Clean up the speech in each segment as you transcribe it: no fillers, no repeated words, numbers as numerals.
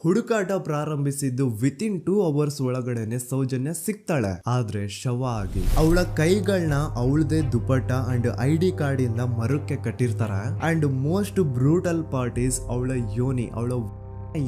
ಹುಡುಕಾಟ ಪ್ರಾರಂಭಿಸಿದ್ದು within 2 hours ಒಳಗಡೆನೆ ಸೌಜನ್ಯ ಸಿಗ್ತಾಳೆ. ಆದ್ರೆ ಶವ ಆಗಿ ಅವಳ ಕೈಗಳನ್ನ ಅವಳದೇ ದುಪಟ್ಟ ಅಂಡ್ ID ಕಾರ್ಡ್ ಇಂದ ಮರಕ್ಕೆ ಕಟ್ಟಿರ್ತಾರೆ. And most brutal part is ಅವಳ ಯೋನಿ, ಅವಳ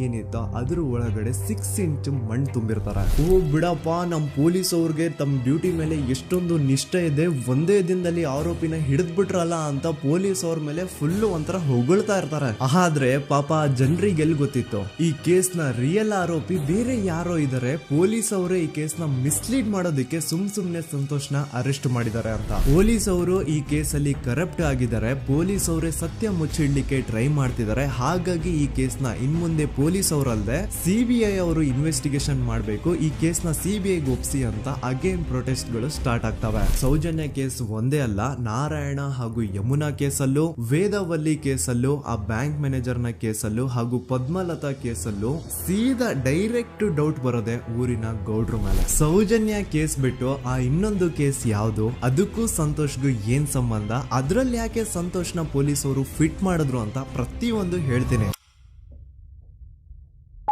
ಏನಿತ್ತ ಅದ್ರ ಒಳಗಡೆ 6 ಇಂಚ್ ಮಣ್ಣು ತುಂಬಿರ್ತಾರೆ. ಓ ಬಿಡಪ್ಪ, ನಮ್ ಪೊಲೀಸ್ ಅವ್ರಿಗೆ ತಮ್ಮ ಡ್ಯೂಟಿ ಮೇಲೆ ಎಷ್ಟೊಂದು ನಿಷ್ಠೆ ಇದೆ, ಒಂದೇ ದಿನದಲ್ಲಿ ಆರೋಪಿನ ಹಿಡಿದ್ಬಿಟ್ರಲ್ಲ ಅಂತ ಪೊಲೀಸ್ ಅವ್ರ ಮೇಲೆ ಫುಲ್ ಒಂಥರ ಹೊಗಳ್ತಾ ಇರ್ತಾರೆ. ಆದ್ರೆ ಪಾಪ ಜನರಿಗೆ ಎಲ್ಲಿ ಗೊತ್ತಿತ್ತು ಈ ಕೇಸ್ ನ ರಿಯಲ್ ಆರೋಪಿ ಬೇರೆ ಯಾರೋ ಇದಾರೆ, ಪೊಲೀಸ್ ಅವರೇ ಈ ಕೇಸ್ ನ ಮಿಸ್ಲೀಡ್ ಮಾಡೋದಕ್ಕೆ ಸುಮ್ನೆ ಸಂತೋಷ್ನ ಅರೆಸ್ಟ್ ಮಾಡಿದ್ದಾರೆ ಅಂತ. ಪೊಲೀಸ್ ಅವರು ಈ ಕೇಸ್ ಅಲ್ಲಿ ಕರಪ್ಟ್ ಆಗಿದ್ದಾರೆ, ಪೊಲೀಸ್ ಅವರೇ ಸತ್ಯ ಮುಚ್ಚಿಡ್ಲಿಕ್ಕೆ ಟ್ರೈ ಮಾಡ್ತಿದ್ದಾರೆ. ಹಾಗಾಗಿ ಈ ಕೇಸ್ ನ ಇನ್ಮುಂದೆ ಪೊಲೀಸ್ ಅವರಲ್ಲದೆ CBI ಅವರು ಇನ್ವೆಸ್ಟಿಗೇಷನ್ ಮಾಡಬೇಕು, ಈ ಕೇಸ್ ನ CBI ಒಪ್ಸಿ ಅಂತ ಅಗೇನ್ ಪ್ರೊಟೆಸ್ಟ್ ಗಳು ಸ್ಟಾರ್ಟ್ ಆಗ್ತವೆ. ಸೌಜನ್ಯ ಕೇಸ್ ಒಂದೇ ಅಲ್ಲ, ನಾರಾಯಣ ಹಾಗೂ ಯಮುನಾ ಕೇಸಲ್ಲೂ, ವೇದವಲ್ಲಿ ಕೇಸಲ್ಲೂ, ಆ ಬ್ಯಾಂಕ್ ಮ್ಯಾನೇಜರ್ ನ ಕೇಸಲ್ಲೂ ಹಾಗೂ ಪದ್ಮಲತಾ ಕೇಸಲ್ಲೂ ಸೀದಾ ಡೈರೆಕ್ಟ್ ಡೌಟ್ ಬರೋದೆ ಊರಿನ ಗೌಡ್ರ ಮೇಲೆ. ಸೌಜನ್ಯ ಕೇಸ್ ಬಿಟ್ಟು ಆ ಇನ್ನೊಂದು ಕೇಸ್ ಯಾವುದು, ಅದಕ್ಕೂ ಸಂತೋಷ್ಗೂ ಏನ್ ಸಂಬಂಧ, ಅದ್ರಲ್ಲಿ ಯಾಕೆ ಸಂತೋಷ್ನ ಪೊಲೀಸ್ ಅವರು ಫಿಟ್ ಮಾಡಿದ್ರು ಅಂತ ಪ್ರತಿಯೊಂದು ಹೇಳ್ತೀನಿ.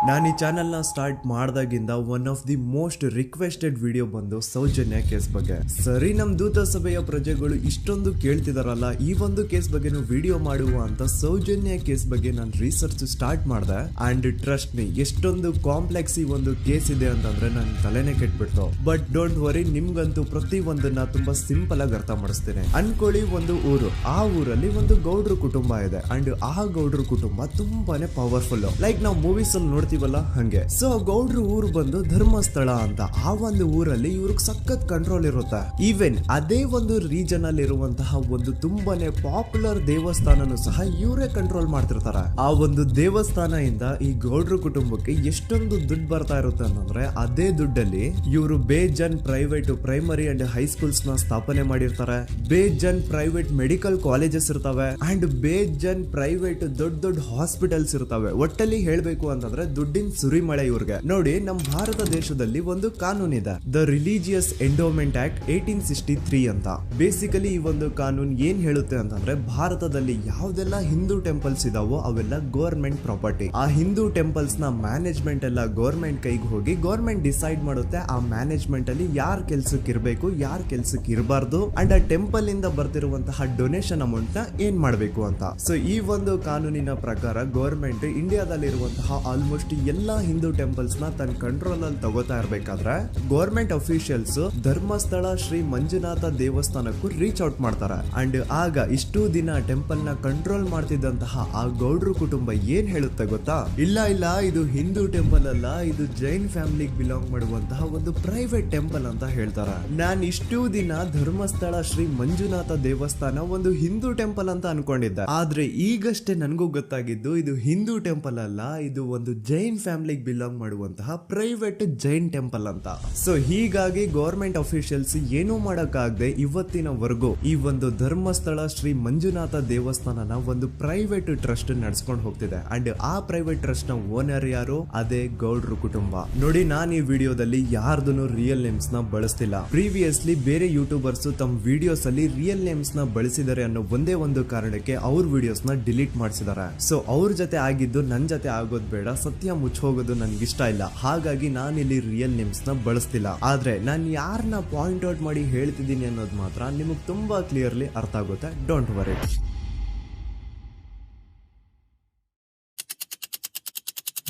ನಾನು ಈ ಚಾನೆಲ್ ನ ಸ್ಟಾರ್ಟ್ ಮಾಡಿದಾಗಿಂದ one of the most requested video ಬಂದು ಸೌಜನ್ಯ ಕೇಸ್ ಬಗ್ಗೆ. ಸರಿ, ನಮ್ ದೂತ ಸಭೆಯ ಪ್ರಜೆಗಳು ಇಷ್ಟೊಂದು ಕೇಳ್ತಿದಾರಲ್ಲ, ಈ ಒಂದು ಕೇಸ್ ಬಗ್ಗೆ ವಿಡಿಯೋ ಮಾಡುವ ಅಂತ ಸೌಜನ್ಯ ಕೇಸ್ ಬಗ್ಗೆ ನಾನು ರಿಸರ್ಚ್ ಸ್ಟಾರ್ಟ್ ಮಾಡಿದೆ. ಅಂಡ್ ಟ್ರಸ್ಟ್ ಮೀ, ಎಷ್ಟೊಂದು ಕಾಂಪ್ಲೆಕ್ಸ್ ಈ ಒಂದು ಕೇಸ್ ಇದೆ ಅಂತಂದ್ರೆ ನನ್ ತಲೆನೇ ಕೆಟ್ಬಿಡ್ತು. ಬಟ್ ಡೋಂಟ್ ವರಿ, ನಿಮ್ಗಂತೂ ಪ್ರತಿ ಒಂದನ್ನ ತುಂಬಾ ಸಿಂಪಲ್ ಆಗಿ ಅರ್ಥ ಮಾಡಿಸ್ತೇನೆ. ಅನ್ಕೊಳ್ಳಿ, ಒಂದು ಊರು, ಆ ಊರಲ್ಲಿ ಒಂದು ಗೌಡ್ರ ಕುಟುಂಬ ಇದೆ. ಅಂಡ್ ಆ ಗೌಡ್ರ ಕುಟುಂಬ ತುಂಬಾನೇ ಪವರ್ಫುಲ್, ಲೈಕ್ ನಾವು ಮೂವೀಸ್ ಅಲ್ಲಿ ನೋಡ್ತೀವಲ್ಲ ಹಂಗೆ. ಸೊ ಗೌಡ್ರು ಊರು ಬಂದು ಧರ್ಮಸ್ಥಳ ಅಂತ, ಆ ಒಂದು ಊರಲ್ಲಿ ಇವ್ರಿಗೆ ಸಖತ್ ಕಂಟ್ರೋಲ್ ಇರುತ್ತೆ. ಈವನ್ ಅದೇ ಒಂದು ರೀಜನ್ ಅಲ್ಲಿ ಇರುವಂತಹ ಒಂದು ತುಂಬಾನೇ ಪಾಪ್ಯುಲರ್ ದೇವಸ್ಥಾನನು ಸಹ ಇವರೇ ಕಂಟ್ರೋಲ್ ಮಾಡ್ತಿರ್ತಾರೆ. ಆ ಒಂದು ದೇವಸ್ಥಾನ ಇಂದ ಈ ಗೌಡ್ರ ಕುಟುಂಬಕ್ಕೆ ಎಷ್ಟೊಂದು ದುಡ್ಡು ಬರ್ತಾ ಇರುತ್ತೆ ಅಂತಂದ್ರೆ, ಅದೇ ದುಡ್ಡಲ್ಲಿ ಇವರು ಬೇಜನ್ ಪ್ರೈವೇಟ್ ಪ್ರೈಮರಿ ಅಂಡ್ ಹೈಸ್ಕೂಲ್ಸ್ ನ ಸ್ಥಾಪನೆ ಮಾಡಿರ್ತಾರೆ, ಬೇಜನ್ ಪ್ರೈವೇಟ್ ಮೆಡಿಕಲ್ ಕಾಲೇಜಸ್ ಇರ್ತವೆ, ಅಂಡ್ ಬೇಜನ್ ಪ್ರೈವೇಟ್ ದೊಡ್ಡ ಹಾಸ್ಪಿಟಲ್ಸ್ ಇರ್ತವೆ. ಒಟ್ಟಲ್ಲಿ ಹೇಳ್ಬೇಕು ಅಂತಂದ್ರೆ ದುಡ್ಡಿನ ಸುರಿಮಳೆ ಇವ್ರಿಗೆ. ನೋಡಿ, ನಮ್ಮ ಭಾರತ ದೇಶದಲ್ಲಿ ಒಂದು ಕಾನೂನು ಇದೆ, ದ ರಿಲಿಜಿಯಸ್ ಎಂಡೋಮೆಂಟ್ ಆಕ್ಟ್ 1863 ಅಂತ. ಬೇಸಿಕಲಿ ಈ ಒಂದು ಕಾನೂನು ಏನ್ ಹೇಳುತ್ತೆ ಅಂತಂದ್ರೆ, ಭಾರತದಲ್ಲಿ ಯಾವ್ದೆಲ್ಲ ಹಿಂದೂ ಟೆಂಪಲ್ಸ್ ಇದಾವೋ ಅವೆಲ್ಲ ಗವರ್ಮೆಂಟ್ ಪ್ರಾಪರ್ಟಿ. ಆ ಹಿಂದೂ ಟೆಂಪಲ್ಸ್ ನ ಮ್ಯಾನೇಜ್ಮೆಂಟ್ ಎಲ್ಲ ಗವರ್ಮೆಂಟ್ ಕೈಗೆ ಹೋಗಿ ಗವರ್ಮೆಂಟ್ ಡಿಸೈಡ್ ಮಾಡುತ್ತೆ ಆ ಮ್ಯಾನೇಜ್ಮೆಂಟ್ ಅಲ್ಲಿ ಯಾರ್ ಕೆಲ್ಸಕ್ಕೆ ಇರಬೇಕು, ಯಾರ್ ಕೆಲ್ಸಕ್ಕೆ ಇರಬಾರ್ದು, ಅಂಡ್ ಆ ಟೆಂಪಲ್ ಇಂದ ಬರ್ತಿರುವಂತಹ ಡೊನೇಷನ್ ಅಮೌಂಟ್ ನ ಏನ್ ಮಾಡ್ಬೇಕು ಅಂತ. ಸೊ ಈ ಒಂದು ಕಾನೂನಿನ ಪ್ರಕಾರ ಗವರ್ಮೆಂಟ್ ಇಂಡಿಯಾದಲ್ಲಿ ಇರುವಂತಹ ಆಲ್ಮೋಸ್ಟ್ ಎಲ್ಲಾ ಹಿಂದೂ ಟೆಂಪಲ್ಸ್ ನ ತನ್ನ ಕಂಟ್ರೋಲ್ ಅಲ್ಲಿ ತಗೋತಾ ಇರ್ಬೇಕಾದ್ರೆ ಗವರ್ಮೆಂಟ್ ಅಫಿಷಿಯಲ್ಸ್ ಧರ್ಮಸ್ಥಳ ಶ್ರೀ ಮಂಜುನಾಥ ದೇವಸ್ಥಾನಕ್ಕೂ ರೀಚ್ ಔಟ್ ಮಾಡ್ತಾರೆ. ಅಂಡ್ ಆಗ ಇಷ್ಟು ದಿನ ಟೆಂಪಲ್ ನ ಕಂಟ್ರೋಲ್ ಮಾಡ್ತಿದ್ದಂತಹ ಆ ಗೌಡ್ರ ಕುಟುಂಬ ಏನ್ ಹೇಳುತ್ತೆ ಗೊತ್ತಾ, ಇಲ್ಲ ಇದು ಹಿಂದೂ ಟೆಂಪಲ್ ಅಲ್ಲ, ಇದು ಜೈನ್ ಫ್ಯಾಮಿಲಿಗೆ ಬಿಲಾಂಗ್ ಮಾಡುವಂತಹ ಒಂದು ಪ್ರೈವೇಟ್ ಟೆಂಪಲ್ ಅಂತ ಹೇಳ್ತಾರೆ. ನಾನು ಇಷ್ಟು ದಿನ ಧರ್ಮಸ್ಥಳ ಶ್ರೀ ಮಂಜುನಾಥ ದೇವಸ್ಥಾನ ಒಂದು ಹಿಂದೂ ಟೆಂಪಲ್ ಅಂತ ಅನ್ಕೊಂಡಿದ್ದೆ, ಆದ್ರೆ ಈಗಷ್ಟೇ ನನಗೂ ಗೊತ್ತಾಗಿದ್ದು ಇದು ಹಿಂದೂ ಟೆಂಪಲ್ ಅಲ್ಲ, ಇದು ಒಂದು ಜೈನ್ ಫ್ಯಾಮಿಲಿಗೆ ಬಿಲಾಂಗ್ ಮಾಡುವಂತಹ ಪ್ರೈವೇಟ್ ಜೈನ್ ಟೆಂಪಲ್ ಅಂತ. ಸೊ ಹೀಗಾಗಿ ಗವರ್ಮೆಂಟ್ ಅಫಿಷಿಯಲ್ಸ್ ಏನೂ ಮಾಡಕ್ಕಾಗದೆ ಇವತ್ತಿನವರೆಗೂ ಈ ಒಂದು ಧರ್ಮಸ್ಥಳ ಶ್ರೀ ಮಂಜುನಾಥ ದೇವಸ್ಥಾನನ ಒಂದು ಪ್ರೈವೇಟ್ ಟ್ರಸ್ಟ್ ನಡೆಸ್ಕೊಂಡು ಹೋಗ್ತಿದೆ. ಅಂಡ್ ಆ ಪ್ರೈವೇಟ್ ಟ್ರಸ್ಟ್ ನ ಓನರ್ ಯಾರು, ಅದೇ ಗೌಡ್ರ ಕುಟುಂಬ. ನೋಡಿ, ನಾನು ಈ ವಿಡಿಯೋದಲ್ಲಿ ಯಾರ್ದು ರಿಯಲ್ ನೇಮ್ಸ್ ನ ಬಳಸ್ತಿಲ್ಲ. ಪ್ರೀವಿಯಸ್ಲಿ ಬೇರೆ ಯೂಟ್ಯೂಬರ್ಸ್ ತಮ್ಮ ವಿಡಿಯೋಸ್ ಅಲ್ಲಿ ರಿಯಲ್ ನೇಮ್ಸ್ ನ ಬಳಸಿದ್ದಾರೆ ಅನ್ನೋ ಒಂದೇ ಒಂದು ಕಾರಣಕ್ಕೆ ಅವ್ರ ವಿಡಿಯೋಸ್ ನ ಡಿಲೀಟ್ ಮಾಡಿಸಿದ್ದಾರೆ. ಸೊ ಅವ್ರ ಜೊತೆ ಆಗಿದ್ದು ನನ್ ಜೊತೆ ಆಗೋದ್ ಬೇಡ, ಸತ್ಯ ಮುಚ್ಚೋಗೋದು ನನ್ಗೆ ಇಷ್ಟ ಇಲ್ಲ. ಹಾಗಾಗಿ ನಾನಿಲ್ಲಿ ರಿಯಲ್ ನೇಮ್ಸ್ ನ ಬಳಸ್ತಿಲ್ಲ. ಆದ್ರೆ ನಾನು ಯಾರನ್ನ ಪಾಯಿಂಟ್ ಔಟ್ ಮಾಡಿ ಹೇಳ್ತಿದ್ದೀನಿ ಅನ್ನೋದು ಮಾತ್ರ ನಿಮಗೆ ತುಂಬಾ ಕ್ಲಿಯರ್ಲಿ ಅರ್ಥ ಆಗುತ್ತೆ. Don't worry.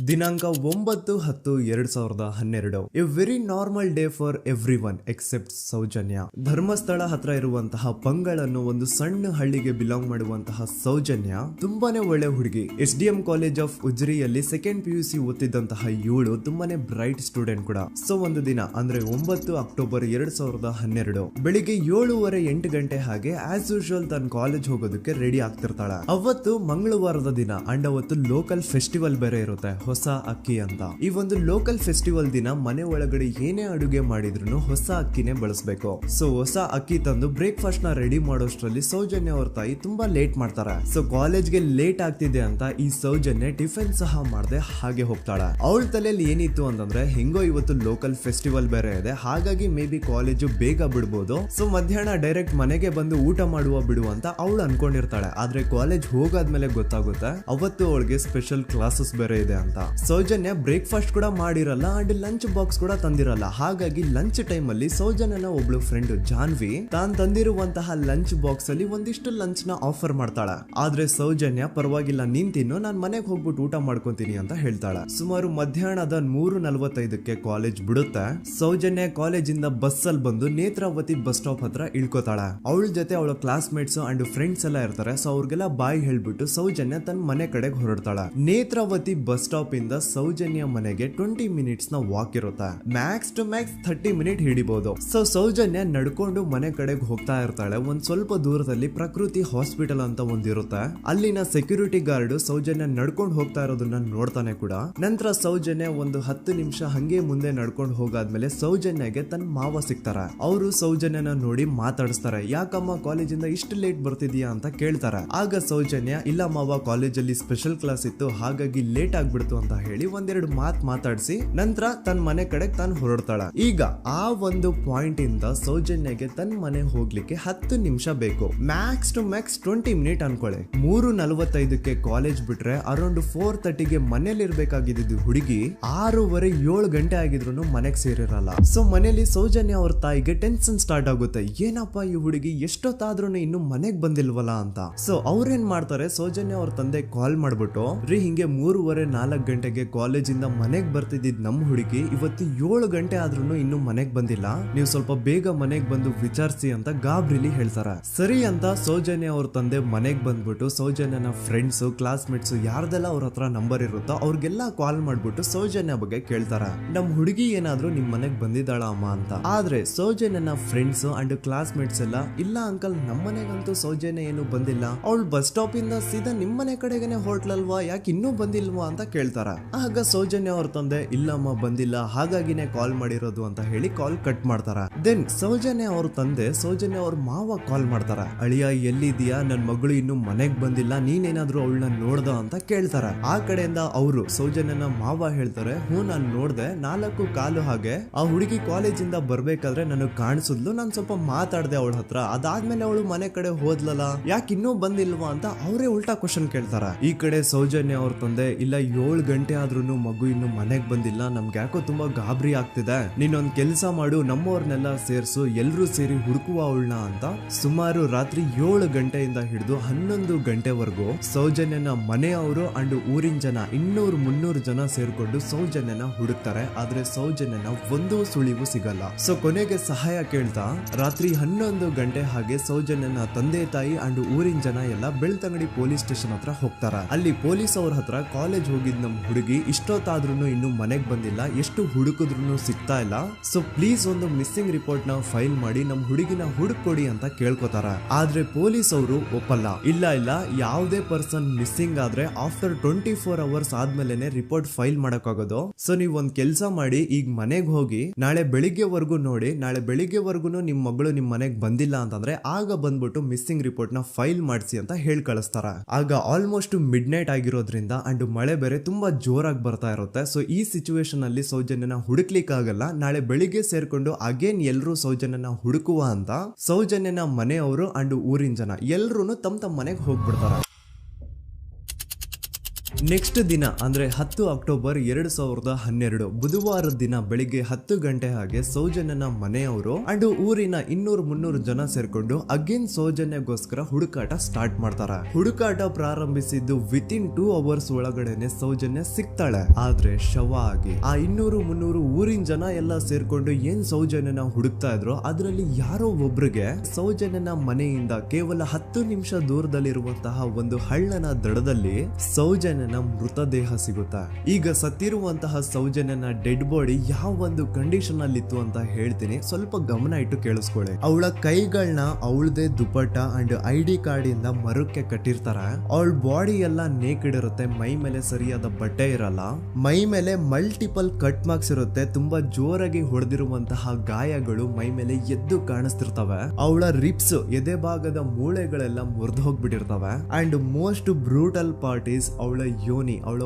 ದಿನಾಂಕ 9/10/2012. A very normal day for everyone except Soujanya. Dharmasthala ಹತ್ರ ಇರುವಂತಹ ಪಂಗಳ್ ಅನ್ನೋ ಒಂದು ಸಣ್ಣ ಹಳ್ಳಿಗೆ ಬಿಲಾಂಗ್ ಮಾಡುವಂತಹ ಸೌಜನ್ಯ ತುಂಬಾನೇ ಒಳ್ಳೆ ಹುಡುಗಿ. SDM ಕಾಲೇಜ್ ಆಫ್ ಉಜ್ರಿಯಲ್ಲಿ 2nd PUC ಓದ್ತಿದ್ದಂತಹ ಇವಳು ತುಂಬಾನೇ ಬ್ರೈಟ್ ಸ್ಟೂಡೆಂಟ್ ಕೂಡ. ಸೊ ಒಂದು ದಿನ ಅಂದ್ರೆ 9 ಅಕ್ಟೋಬರ್ 2012 ಬೆಳಿಗ್ಗೆ 7:30-8 ಗಂಟೆ ಹಾಗೆ ಆಸ್ ಯೂಶುವಲ್ ತನ್ನ ಕಾಲೇಜ್ ಹೋಗೋದಕ್ಕೆ ರೆಡಿ ಆಗ್ತಿರ್ತಾಳೆ. ಅವತ್ತು ಮಂಗಳವಾರದ ದಿನ ಅಂಡ್ ಅವತ್ತು ಲೋಕಲ್ ಫೆಸ್ಟಿವಲ್ ಬೇರೆ ಇರುತ್ತೆ, ಹೊಸ ಅಕ್ಕಿ ಅಂತ. ಈ ಒಂದು ಲೋಕಲ್ ಫೆಸ್ಟಿವಲ್ ದಿನ ಮನೆ ಒಳಗಡೆ ಏನೇ ಅಡುಗೆ ಮಾಡಿದ್ರು ಹೊಸ ಅಕ್ಕಿನೇ ಬಳಸಬೇಕು. ಸೊ ಹೊಸ ಅಕ್ಕಿ ತಂದು ಬ್ರೇಕ್ಫಾಸ್ಟ್ ನ ರೆಡಿ ಮಾಡೋಷ್ಟ್ರಲ್ಲಿ ಸೌಜನ್ಯ ಅವ್ರ ತಾಯಿ ತುಂಬಾ ಲೇಟ್ ಮಾಡ್ತಾರೆ. ಸೊ ಕಾಲೇಜ್ಗೆ ಲೇಟ್ ಆಗ್ತಿದೆ ಅಂತ ಈ ಸೌಜನ್ಯ ಟಿಫಿನ್ ಸಹ ಮಾಡದೆ ಹಾಗೆ ಹೋಗ್ತಾಳೆ. ಅವಳ ತಲೆಯಲ್ಲಿ ಏನಿತ್ತು ಅಂತಂದ್ರೆ, ಹೆಂಗೋ ಇವತ್ತು ಲೋಕಲ್ ಫೆಸ್ಟಿವಲ್ ಬೇರೆ ಇದೆ, ಹಾಗಾಗಿ ಮೇ ಬಿ ಕಾಲೇಜು ಬೇಗ ಬಿಡ್ಬೋದು, ಸೊ ಮಧ್ಯಾಹ್ನ ಡೈರೆಕ್ಟ್ ಮನೆಗೆ ಬಂದು ಊಟ ಬಿಡುವ ಅಂತ ಅವಳು ಅನ್ಕೊಂಡಿರ್ತಾಳೆ. ಆದ್ರೆ ಕಾಲೇಜ್ ಹೋಗಾದ್ಮೇಲೆ ಗೊತ್ತಾಗುತ್ತೆ ಅವತ್ತು ಅವಳಿಗೆ ಸ್ಪೆಷಲ್ ಕ್ಲಾಸಸ್ ಬೇರೆ ಇದೆ ಅಂತ. ಸೌಜನ್ಯ ಬ್ರೇಕ್ಫಾಸ್ಟ್ ಕೂಡ ಮಾಡಿರಲ್ಲ ಅಂಡ್ ಲಂಚ್ ಬಾಕ್ಸ್ ಕೂಡ ತಂದಿರಲ್ಲ. ಹಾಗಾಗಿ ಲಂಚ್ ಟೈಮ್ ಅಲ್ಲಿ ಸೌಜನ್ಯನ ಒಬ್ಳು ಫ್ರೆಂಡ್ ಜಾನ್ವಿ ತಾನ್ ತಂದಿರುವಂತಹ ಲಂಚ್ ಬಾಕ್ಸ್ ಅಲ್ಲಿ ಒಂದಿಷ್ಟು ಲಂಚ್ ನ ಆಫರ್ ಮಾಡ್ತಾಳ. ಆದ್ರೆ ಸೌಜನ್ಯ ಪರವಾಗಿಲ್ಲ ನೀನ್ ತಿನ್ನು, ನಾನ್ ಮನೆಗೆ ಹೋಗ್ಬಿಟ್ಟು ಊಟ ಮಾಡ್ಕೊಂತೀನಿ ಅಂತ ಹೇಳ್ತಾಳ. ಸುಮಾರು ಮಧ್ಯಾಹ್ನದ 3:45ಕ್ಕೆ ಕಾಲೇಜ್ ಬಿಡುತ್ತೆ. ಸೌಜನ್ಯ ಕಾಲೇಜ್ ಇಂದ ಬಸ್ ಅಲ್ಲಿ ಬಂದು ನೇತ್ರಾವತಿ ಬಸ್ ಸ್ಟಾಪ್ ಹತ್ರ ಇಳ್ಕೋತಾಳ. ಅವಳ ಜೊತೆ ಅವಳ ಕ್ಲಾಸ್ ಮೇಟ್ಸ್ ಅಂಡ್ ಫ್ರೆಂಡ್ಸ್ ಎಲ್ಲ ಇರ್ತಾರೆ. ಸೊ ಅವ್ರಿಗೆಲ್ಲ ಬಾಯ್ ಹೇಳ್ಬಿಟ್ಟು ಸೌಜನ್ಯ ತನ್ನ ಮನೆ ಕಡೆಗೆ ಹೊರಡ್ತಾಳ. ನೇತ್ರಾವತಿ ಬಸ್ ಸ್ಟಾಪ್ ಇಂದ ಸೌಜನ್ಯ ಮನೆಗೆ 20 ಮಿನಿಟ್ಸ್ ನ ವಾಕ್ ಇರುತ್ತೆ. ಮ್ಯಾಕ್ಸ್ ಟು ಮ್ಯಾಕ್ಸ್ 30 ಮಿನಿಟ್ ಹಿಡಿಬಹುದು. ಸೊ ಸೌಜನ್ಯ ನಡ್ಕೊಂಡು ಮನೆ ಕಡೆಗೆ ಹೋಗ್ತಾ ಇರ್ತಾಳೆ. ಒಂದ್ ಸ್ವಲ್ಪ ದೂರದಲ್ಲಿ ಪ್ರಕೃತಿ ಹಾಸ್ಪಿಟಲ್ ಅಂತ ಒಂದಿರುತ್ತೆ. ಅಲ್ಲಿನ ಸೆಕ್ಯೂರಿಟಿ ಗಾರ್ಡ್ ಸೌಜನ್ಯ ನಡ್ಕೊಂಡು ಹೋಗ್ತಾ ಇರೋದನ್ನ ನೋಡ್ತಾನೆ ಕೂಡ. ನಂತರ ಸೌಜನ್ಯ ಒಂದು 10 ನಿಮಿಷ ಹಂಗೆ ಮುಂದೆ ನಡ್ಕೊಂಡು ಹೋಗಾದ್ಮೇಲೆ ಸೌಜನ್ಯಗೆ ತನ್ನ ಮಾವ ಸಿಗ್ತಾರ. ಅವರು ಸೌಜನ್ಯನ ನೋಡಿ ಮಾತಾಡಿಸ್ತಾರೆ. ಯಾಕಮ್ಮ ಕಾಲೇಜಿಂದ ಇಷ್ಟು ಲೇಟ್ ಬರ್ತಿದ್ಯಾ ಅಂತ ಕೇಳ್ತಾರೆ. ಆಗ ಸೌಜನ್ಯ ಇಲ್ಲ ಮಾವ, ಕಾಲೇಜಲ್ಲಿ ಸ್ಪೆಷಲ್ ಕ್ಲಾಸ್ ಇತ್ತು ಹಾಗಾಗಿ ಲೇಟ್ ಆಗ್ಬಿಡ್ತು ಅಂತ ಹೇಳಿ ಒಂದೆರಡು ಮಾತಾಡಿಸಿ ನಂತರ ತನ್ನ ಮನೆ ಕಡೆ ತಾನು ಹೊರಡ್ತಾಳ. ಈಗ ಆ ಒಂದು ಪಾಯಿಂಟ್ ಇಂದ ಸೌಜನ್ಯಗೆ ತನ್ನ ಮನೆ ಹೋಗ್ಲಿಕ್ಕೆ 10 ನಿಮಿಷ ಬೇಕು. ಮ್ಯಾಕ್ಸ್ ಟು ಮ್ಯಾಕ್ಸ್ 20 ಮಿನಿಟ್ ಅನ್ಕೊಳ್ಳಿ. 3:45ಕ್ಕೆ ಕಾಲೇಜ್ ಬಿಟ್ರೆ ಅರೌಂಡ್ 4:30ಗೆ ಮನೇಲಿ ಇರ್ಬೇಕಾಗಿದ್ದು ಹುಡುಗಿ 6:30-7 ಗಂಟೆ ಆಗಿದ್ರು ಮನೆಗೆ ಸೇರಿರಲ್ಲ. ಸೊ ಮನೇಲಿ ಸೌಜನ್ಯ ಅವ್ರ ತಾಯಿಗೆ ಟೆನ್ಷನ್ ಸ್ಟಾರ್ಟ್ ಆಗುತ್ತೆ. ಏನಪ್ಪ ಈ ಹುಡುಗಿ ಎಷ್ಟೊತ್ತಾದ್ರೂ ಇನ್ನು ಮನೆಗ್ ಬಂದಿಲ್ವಲ್ಲ ಅಂತ. ಸೊ ಅವ್ರೇನ್ ಮಾಡ್ತಾರೆ, ಸೌಜನ್ಯ ಅವ್ರ ತಂದೆ ಕಾಲ್ ಮಾಡ್ಬಿಟ್ಟು ಹಿಂಗೆ 3:30-4 ಗಂಟೆಗೆ ಕಾಲೇಜಿಂದ ಮನೆಗ್ ಬರ್ತಿದ್ದಿದ್ ನಮ್ ಹುಡುಗಿ ಇವತ್ತು 7 ಗಂಟೆ ಆದ್ರೂ ಇನ್ನು ಮನೆಗ್ ಬಂದಿಲ್ಲ, ನೀವು ಸ್ವಲ್ಪ ಬೇಗ ಮನೆಗ್ ಬಂದು ವಿಚಾರಿಸಿ ಅಂತ ಗಾಬ್ರಿಲಿ ಹೇಳ್ತಾರೆ. ಸರಿ ಅಂತ ಸೌಜನ್ಯ ಅವ್ರ ತಂದೆ ಮನೆಗ್ ಬಂದ್ಬಿಟ್ಟು ಸೌಜನ್ಯನ ಫ್ರೆಂಡ್ಸ್ ಕ್ಲಾಸ್ ಮೇಟ್ಸ್ ಯಾರ್ದೆಲ್ಲ ಅವ್ರ ಹತ್ರ ನಂಬರ್ ಇರುತ್ತೋ ಅವ್ರಿಗೆಲ್ಲ ಕಾಲ್ ಮಾಡ್ಬಿಟ್ಟು ಸೌಜನ್ಯ ಬಗ್ಗೆ ಕೇಳ್ತಾರ. ನಮ್ ಹುಡುಗಿ ಏನಾದ್ರೂ ನಿಮ್ ಮನೆಗ್ ಬಂದಿದ್ದಾಳ ಅಮ್ಮ ಅಂತ. ಆದ್ರೆ ಸೌಜನ್ಯನ ಫ್ರೆಂಡ್ಸ್ ಅಂಡ್ ಕ್ಲಾಸ್ ಮೇಟ್ಸ್ ಎಲ್ಲ ಇಲ್ಲ ಅಂಕಲ್ ನಮ್ ಮನೆಗಂತೂ ಸೌಜನ್ಯ ಏನು ಬಂದಿಲ್ಲ, ಅವಳು ಬಸ್ ಸ್ಟಾಪ್ ಇಂದ ಸೀದಾ ನಿಮ್ ಮನೆ ಕಡೆಗೇನೆ ಹೊರಟ್ಲಲ್ವಾ, ಯಾಕೆ ಇನ್ನೂ ಬಂದಿಲ್ವಾ ಅಂತ ಕೇಳ್ತಾರ. ಆಗ ಸೌಜನ್ಯ ಅವ್ರ ತಂದೆ ಇಲ್ಲಮ್ಮ ಬಂದಿಲ್ಲ ಹಾಗಾಗಿನೇ ಕಾಲ್ ಮಾಡಿರೋದು ಅಂತ ಹೇಳಿ ಕಾಲ್ ಕಟ್ ಮಾಡ್ತಾರ. ದೆನ್ ಸೌಜನ್ಯ ಅವ್ರ ತಂದೆ ಸೌಜನ್ಯ ಅವ್ರ ಮಾವ ಕಾಲ್ ಮಾಡ್ತಾರ. ಅಳಿಯ ಎಲ್ಲಿದ್ಯಾ, ನನ್ ಮಗಳು ಇನ್ನು ಮನೆಗ್ ಬಂದಿಲ್ಲ, ನೀನೇನಾದ್ರೂ ಅವಳನ್ನ ನೋಡ್ದ ಅಂತ ಕೇಳ್ತಾರ. ಆ ಕಡೆಯಿಂದ ಅವರು ಸೌಜನ್ಯನ ಮಾವ ಹೇಳ್ತಾರೆ, ನಾನ್ ನೋಡ್ದೆ 4:15 ಹಾಗೆ ಆ ಹುಡುಗಿ ಕಾಲೇಜಿಂದ ಬರ್ಬೇಕಾದ್ರೆ ನನಗ್ ಕಾಣಿಸಿದ್ಲು, ನಾನ್ ಸ್ವಲ್ಪ ಮಾತಾಡ್ದೆ ಅವಳ ಹತ್ರ, ಅದಾದ್ಮೇಲೆ ಅವಳು ಮನೆ ಕಡೆ ಹೋದ್ಲಲ್ಲ, ಯಾಕೆ ಇನ್ನೂ ಬಂದಿಲ್ವಾ ಅಂತ ಅವರೇ ಉಲ್ಟಾ ಕ್ವಶನ್ ಕೇಳ್ತಾರ. ಈ ಕಡೆ ಸೌಜನ್ಯ ಅವ್ರ ತಂದೆ ಇಲ್ಲ 7 ಗಂಟೆ ಆದ್ರೂ ಮಗು ಇನ್ನು ಮನೆಗ್ ಬಂದಿಲ್ಲ, ನಮ್ಗೆ ಯಾಕೋ ತುಂಬಾ ಗಾಬರಿ ಆಗ್ತಿದೆ, ನೀನೊಂದ್ ಕೆಲ್ಸ ಮಾಡು ನಮ್ಮವ್ರನ್ನೆಲ್ಲ ಸೇರ್ಸು ಎಲ್ರೂ ಸೇರಿ ಹುಡುಕುವ ಅವಳನ್ನ ಅಂತ ಸುಮಾರು ರಾತ್ರಿ 7 ಗಂಟೆಯಿಂದ ಹಿಡಿದು 11 ಗಂಟೆವರೆಗೂ ಸೌಜನ್ಯನ ಮನೆಯವರು ಅಂಡ್ ಊರಿನ ಜನ 200-300 ಜನ ಸೇರ್ಕೊಂಡು ಸೌಜನ್ಯನ ಹುಡುಕ್ತಾರೆ. ಆದ್ರೆ ಸೌಜನ್ಯನ ಒಂದು ಸುಳಿವು ಸಿಗಲ್ಲ. ಸೊ ಕೊನೆಗೆ ಸಹಾಯ ಕೇಳ್ತಾ ರಾತ್ರಿ 11 ಗಂಟೆ ಹಾಗೆ ಸೌಜನ್ಯನ ತಂದೆ ತಾಯಿ ಅಂಡ್ ಊರಿನ ಜನ ಎಲ್ಲ ಬೆಳ್ತಂಗಡಿ ಪೊಲೀಸ್ ಸ್ಟೇಷನ್ ಹತ್ರ ಹೋಗ್ತಾರ. ಅಲ್ಲಿ ಪೊಲೀಸ್ ಅವ್ರ ಹತ್ರ ಕಾಲೇಜ್ ಹೋಗಿದ್ ನಮ್ ಹುಡುಗಿ ಇಷ್ಟೊತ್ತಾದ್ರೂ ಇನ್ನು ಮನೆಗ್ ಬಂದಿಲ್ಲ, ಎಷ್ಟು ಹುಡುಕಿದ್ರು ಸಿಗ್ತಾ ಇಲ್ಲ, ಸೊ ಪ್ಲೀಸ್ ಒಂದು ಮಿಸ್ಸಿಂಗ್ ರಿಪೋರ್ಟ್ ನ ಫೈಲ್ ಮಾಡಿ ನಮ್ ಹುಡುಗಿನ ಹುಡುಕೊಡಿ ಅಂತ ಕೇಳ್ಕೊತಾರ. ಆದ್ರೆ ಪೊಲೀಸ್ ಅವರು ಒಪ್ಪಲ್ಲ. ಇಲ್ಲ ಯಾವುದೇ ಪರ್ಸನ್ ಮಿಸ್ಸಿಂಗ್ ಆದ್ರೆ ಆಫ್ಟರ್ 24 ಅವರ್ಸ್ ಆದ್ಮೇಲೆನೆ ರಿಪೋರ್ಟ್ ಫೈಲ್ ಮಾಡಕ್ಕಾಗೋದು. ಸೊ ನೀವ್ ಒಂದ್ ಕೆಲ್ಸ ಮಾಡಿ, ಈಗ ಮನೆಗ್ ಹೋಗಿ ನಾಳೆ ಬೆಳಿಗ್ಗೆವರೆಗೂ ನೋಡಿ, ನಾಳೆ ಬೆಳಿಗ್ಗೆವರೆಗೂ ನಿಮ್ ಮಗಳು ನಿಮ್ ಮನೆಗ್ ಬಂದಿಲ್ಲ ಅಂತಂದ್ರೆ ಆಗ ಬಂದ್ಬಿಟ್ಟು ಮಿಸ್ಸಿಂಗ್ ರಿಪೋರ್ಟ್ ನ ಫೈಲ್ ಮಾಡಿಸಿ ಅಂತ ಹೇಳಿ ಕಳಿಸ್ತಾರ. ಆಗ ಆಲ್ಮೋಸ್ಟ್ ಮಿಡ್ ನೈಟ್ ಆಗಿರೋದ್ರಿಂದ ಅಂಡ್ ಮಳೆ ಬೇರೆ ತುಂಬಾ ಜೋರಾಗಿ ಬರ್ತಾ ಇರುತ್ತೆ. ಸೊ ಈ ಸಿಚುವೇಶನ್ ಅಲ್ಲಿ ಸೌಜನ್ಯನ ಹುಡುಕ್ಲಿಕ್ಕೆ ಆಗಲ್ಲ. ನಾಳೆ ಬೆಳಿಗ್ಗೆ ಸೇರ್ಕೊಂಡು ಅಗೇನ್ ಎಲ್ರು ಸೌಜನ್ಯನ ಹುಡುಕುವ ಅಂತ ಸೌಜನ್ಯನ ಮನೆಯವರು ಅಂಡ್ ಊರಿನ ಜನ ಎಲ್ರು ತಮ್ಮ ಮನೆಗೆ ಹೋಗ್ಬಿಡ್ತಾರ. ನೆಕ್ಸ್ಟ್ ದಿನ ಅಂದ್ರೆ 10 ಅಕ್ಟೋಬರ್ 2012 ಬುಧವಾರದ ದಿನ ಬೆಳಿಗ್ಗೆ 10 ಗಂಟೆ ಹಾಗೆ ಸೌಜನ್ಯನ ಮನೆಯವರು ಅಂಡ್ ಊರಿನ 200-300 ಜನ ಸೇರ್ಕೊಂಡು ಅಗೇನ್ ಸೌಜನ್ಯಗೋಸ್ಕರ ಹುಡುಕಾಟ ಸ್ಟಾರ್ಟ್ ಮಾಡ್ತಾರ. ಹುಡುಕಾಟ ಪ್ರಾರಂಭಿಸಿದ್ದು ವಿತಿನ್ 2 ಅವರ್ಸ್ ಒಳಗಡೆನೆ ಸೌಜನ್ಯ ಸಿಗ್ತಾಳೆ. ಆದ್ರೆ ಶವ ಆಗಿ ಆ 200-300 ಊರಿನ ಜನ ಎಲ್ಲ ಸೇರ್ಕೊಂಡು ಏನ್ ಸೌಜನ್ಯನ ಹುಡುಕ್ತಾ ಇದ್ರು ಅದರಲ್ಲಿ ಯಾರೋ ಒಬ್ರಿಗೆ ಸೌಜನ್ಯನ ಮನೆಯಿಂದ ಕೇವಲ 10 ನಿಮಿಷ ದೂರದಲ್ಲಿರುವಂತಹ ಒಂದು ಹಳ್ಳನ ದಡದಲ್ಲಿ ಸೌಜನ್ಯನ ಮೃತದೇಹ ಸಿಗುತ್ತಾ. ಈಗ ಸತ್ತಿರುವಂತಹ ಸೌಜನ್ಯನ ಡೆಡ್ ಬಾಡಿ ಯಾವ ಒಂದು ಕಂಡೀಷನ್ ಅಲ್ಲಿ ಇತ್ತು ಅಂತ ಹೇಳ್ತೀನಿ, ಸ್ವಲ್ಪ ಗಮನ ಇಟ್ಟು ಕೇಳಿಸ್ಕೊಳ್ಳಿ. ಅವಳ ಕೈಗಳನ್ನ ಅವಳದೇ ದುಪಟ್ಟ ಅಂಡ್ ID ಕಾರ್ಡ್ ಇಂದ ಮರಕ್ಕೆ ಕಟ್ಟಿರ್ತಾರ. ಅವಳ ಬಾಡಿ ಎಲ್ಲ ನೇಕೆಡ್ ಇರುತ್ತೆ, ಮೈ ಮೇಲೆ ಸರಿಯಾದ ಬಟ್ಟೆ ಇರಲ್ಲ, ಮೈ ಮೇಲೆ ಮಲ್ಟಿಪಲ್ ಕಟ್ ಮಾರ್ಕ್ಸ್ ಇರುತ್ತೆ, ತುಂಬಾ ಜೋರಾಗಿ ಹೊಡೆದಿರುವಂತಹ ಗಾಯಗಳು ಮೈ ಮೇಲೆ ಎದ್ದು ಕಾಣಿಸ್ತಿರ್ತವೆ. ಅವಳ ರಿಪ್ಸ್ ಎದೆ ಭಾಗದ ಮೂಳೆಗಳೆಲ್ಲ ಮುರಿದು ಹೋಗ್ಬಿಟ್ಟಿರ್ತವೆ. And most brutal part is ಅವಳ ಯೋನಿ, ಅವಳ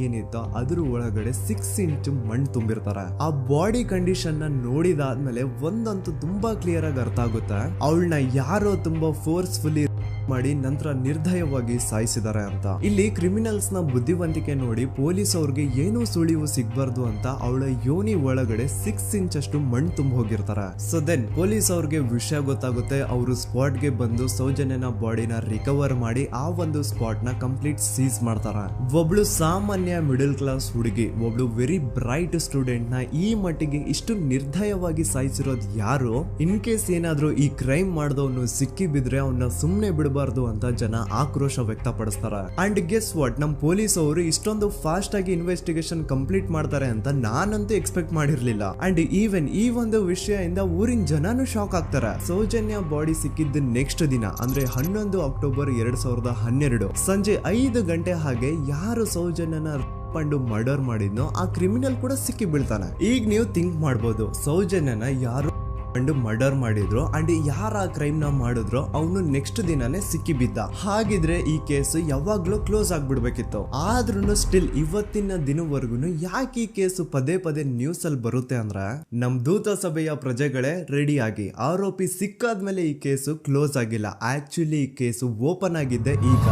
ಏನಿತ್ತು ಅದ್ರ ಒಳಗಡೆ 6 ಇಂಚ್ ಮಣ್ಣು ತುಂಬಿರ್ತಾರ. ಆ ಬಾಡಿ ಕಂಡೀಷನ್ ನ ನೋಡಿದಾದ್ಮೇಲೆ ಒಂದಂತೂ ತುಂಬಾ ಕ್ಲಿಯರ್ ಆಗಿ ಅರ್ಥ ಆಗುತ್ತೆ, ಅವಳನ್ನ ಯಾರೋ ತುಂಬಾ ಫೋರ್ಸ್ಫುಲಿ ಮಾಡಿ ನಂತರ ನಿರ್ದಯವಾಗಿ ಸಾಯಿಸಿದ್ದಾರೆ ಅಂತ. ಇಲ್ಲಿ ಕ್ರಿಮಿನಲ್ಸ್ ನ ಬುದ್ಧಿವಂತಿಕೆ ನೋಡಿ ಪೊಲೀಸ್ ಅವ್ರಿಗೆ ಏನೂ ಸುಳಿವು ಸಿಗ್ಬಾರ್ದು ಅಂತ ಅವಳ ಯೋನಿ ಒಳಗಡೆ 6 ಇಂಚ್ ಅಷ್ಟು ಮಣ್ಣು ತುಂಬ ಹೋಗಿರ್ತಾರೆ. ಸೊ ದೆನ್ ಪೊಲೀಸ್ ಅವ್ರಿಗೆ ವಿಷಯ ಗೊತ್ತಾಗುತ್ತೆ. ಅವರು ಸ್ಪಾಟ್ ಗೆ ಬಂದು ಸೌಜನ್ಯನ ಬಾಡಿನ ರಿಕವರ್ ಮಾಡಿ ಆ ಒಂದು ಸ್ಪಾಟ್ ನ ಕಂಪ್ಲೀಟ್ ಸೀಸ್ ಮಾಡ್ತಾರೆ. ಒಬ್ಳು ಸಾಮಾನ್ಯ ಮಿಡಲ್ ಕ್ಲಾಸ್ ಹುಡುಗಿ, ಒಬ್ಳು ವೆರಿ ಬ್ರೈಟ್ ಸ್ಟೂಡೆಂಟ್ ನ ಈ ಮಟ್ಟಿಗೆ ಇಷ್ಟು ನಿರ್ದಯವಾಗಿ ಸಾಯಿಸಿರೋದು ಯಾರು? ಇನ್ ಕೇಸ್ ಏನಾದ್ರೂ ಈ ಕ್ರೈಮ್ ಮಾಡಿದವನು ಸಿಕ್ಕಿ ಬಿದ್ರೆ ಅವನ್ನ ಸುಮ್ನೆ ಬಿಡಬಾರ್ದು ಅಂತ ಜನ ಆಕ್ರೋಶ ವ್ಯಕ್ತಪಡಿಸ್ತಾರೆ. ಅಂಡ್ ಗೆಸ್ ವಾಟ್, ನಮ್ ಪೊಲೀಸ್ ಅವರು ಇಷ್ಟೊಂದು ಫಾಸ್ಟ್ ಆಗಿ ಇನ್ವೆಸ್ಟಿಗೇಷನ್ ಕಂಪ್ಲೀಟ್ ಮಾಡ್ತಾರೆ ಅಂತ ನಾನಂತೂ ಎಕ್ಸ್ಪೆಕ್ಟ್ ಮಾಡಿರ್ಲಿಲ್ಲ. ಅಂಡ್ ಈವನ್ ಈ ಒಂದು ವಿಷಯದಿಂದ ಊರಿನ ಜನನು ಶಾಕ್ ಆಗ್ತಾರೆ. ಸೌಜನ್ಯ ಬಾಡಿ ಸಿಕ್ಕಿದ್ದ ನೆಕ್ಸ್ಟ್ ದಿನ ಅಂದ್ರೆ 11 ಅಕ್ಟೋಬರ್ 2012 ಸಂಜೆ 5 ಗಂಟೆ ಹಾಗೆ ಯಾರು ಸೌಜನ್ಯನ ಪಂಡು ಮರ್ಡರ್ ಮಾಡಿದ್ನೋ ಆ ಕ್ರಿಮಿನಲ್ ಕೂಡ ಸಿಕ್ಕಿ ಬೀಳ್ತಾನೆ. ಈಗ ನೀವು ಥಿಂಕ್ ಮಾಡ್ಬೋದು, ಸೌಜನ್ಯನ ಯಾರು ಮರ್ಡರ್ ಮಾಡಿದ್ರು ಅಂಡ್ ಯಾರ ಕ್ರೈಮ್ ನ ಮಾಡಿದ್ರು ಅವನು ನೆಕ್ಸ್ಟ್ ದಿನಾನೇ ಸಿಕ್ಕಿ ಬಿದ್ದ. ಹಾಗಿದ್ರೆ ಈ ಕೇಸ್ ಯಾವಾಗ್ಲೂ ಕ್ಲೋಸ್ ಆಗ್ಬಿಡ್ಬೇಕಿತ್ತು. ಆದ್ರೂ ಸ್ಟಿಲ್ ಇವತ್ತಿನ ದಿನವರೆಗೂ ಯಾಕೆ ಈ ಕೇಸ್ ಪದೇ ಪದೇ ನ್ಯೂಸ್ ಅಲ್ಲಿ ಬರುತ್ತೆ ಅಂದ್ರೆ, ನಮ್ ದೂತ ಸಭೆಯ ಪ್ರಜೆಗಳೇ ರೆಡಿ ಆಗಿ, ಆರೋಪಿ ಸಿಕ್ಕಾದ್ಮೇಲೆ ಈ ಕೇಸು ಕ್ಲೋಸ್ ಆಗಿಲ್ಲ. ಆಕ್ಚುಲಿ ಈ ಕೇಸು ಓಪನ್ ಆಗಿದ್ದೆ ಈಗ.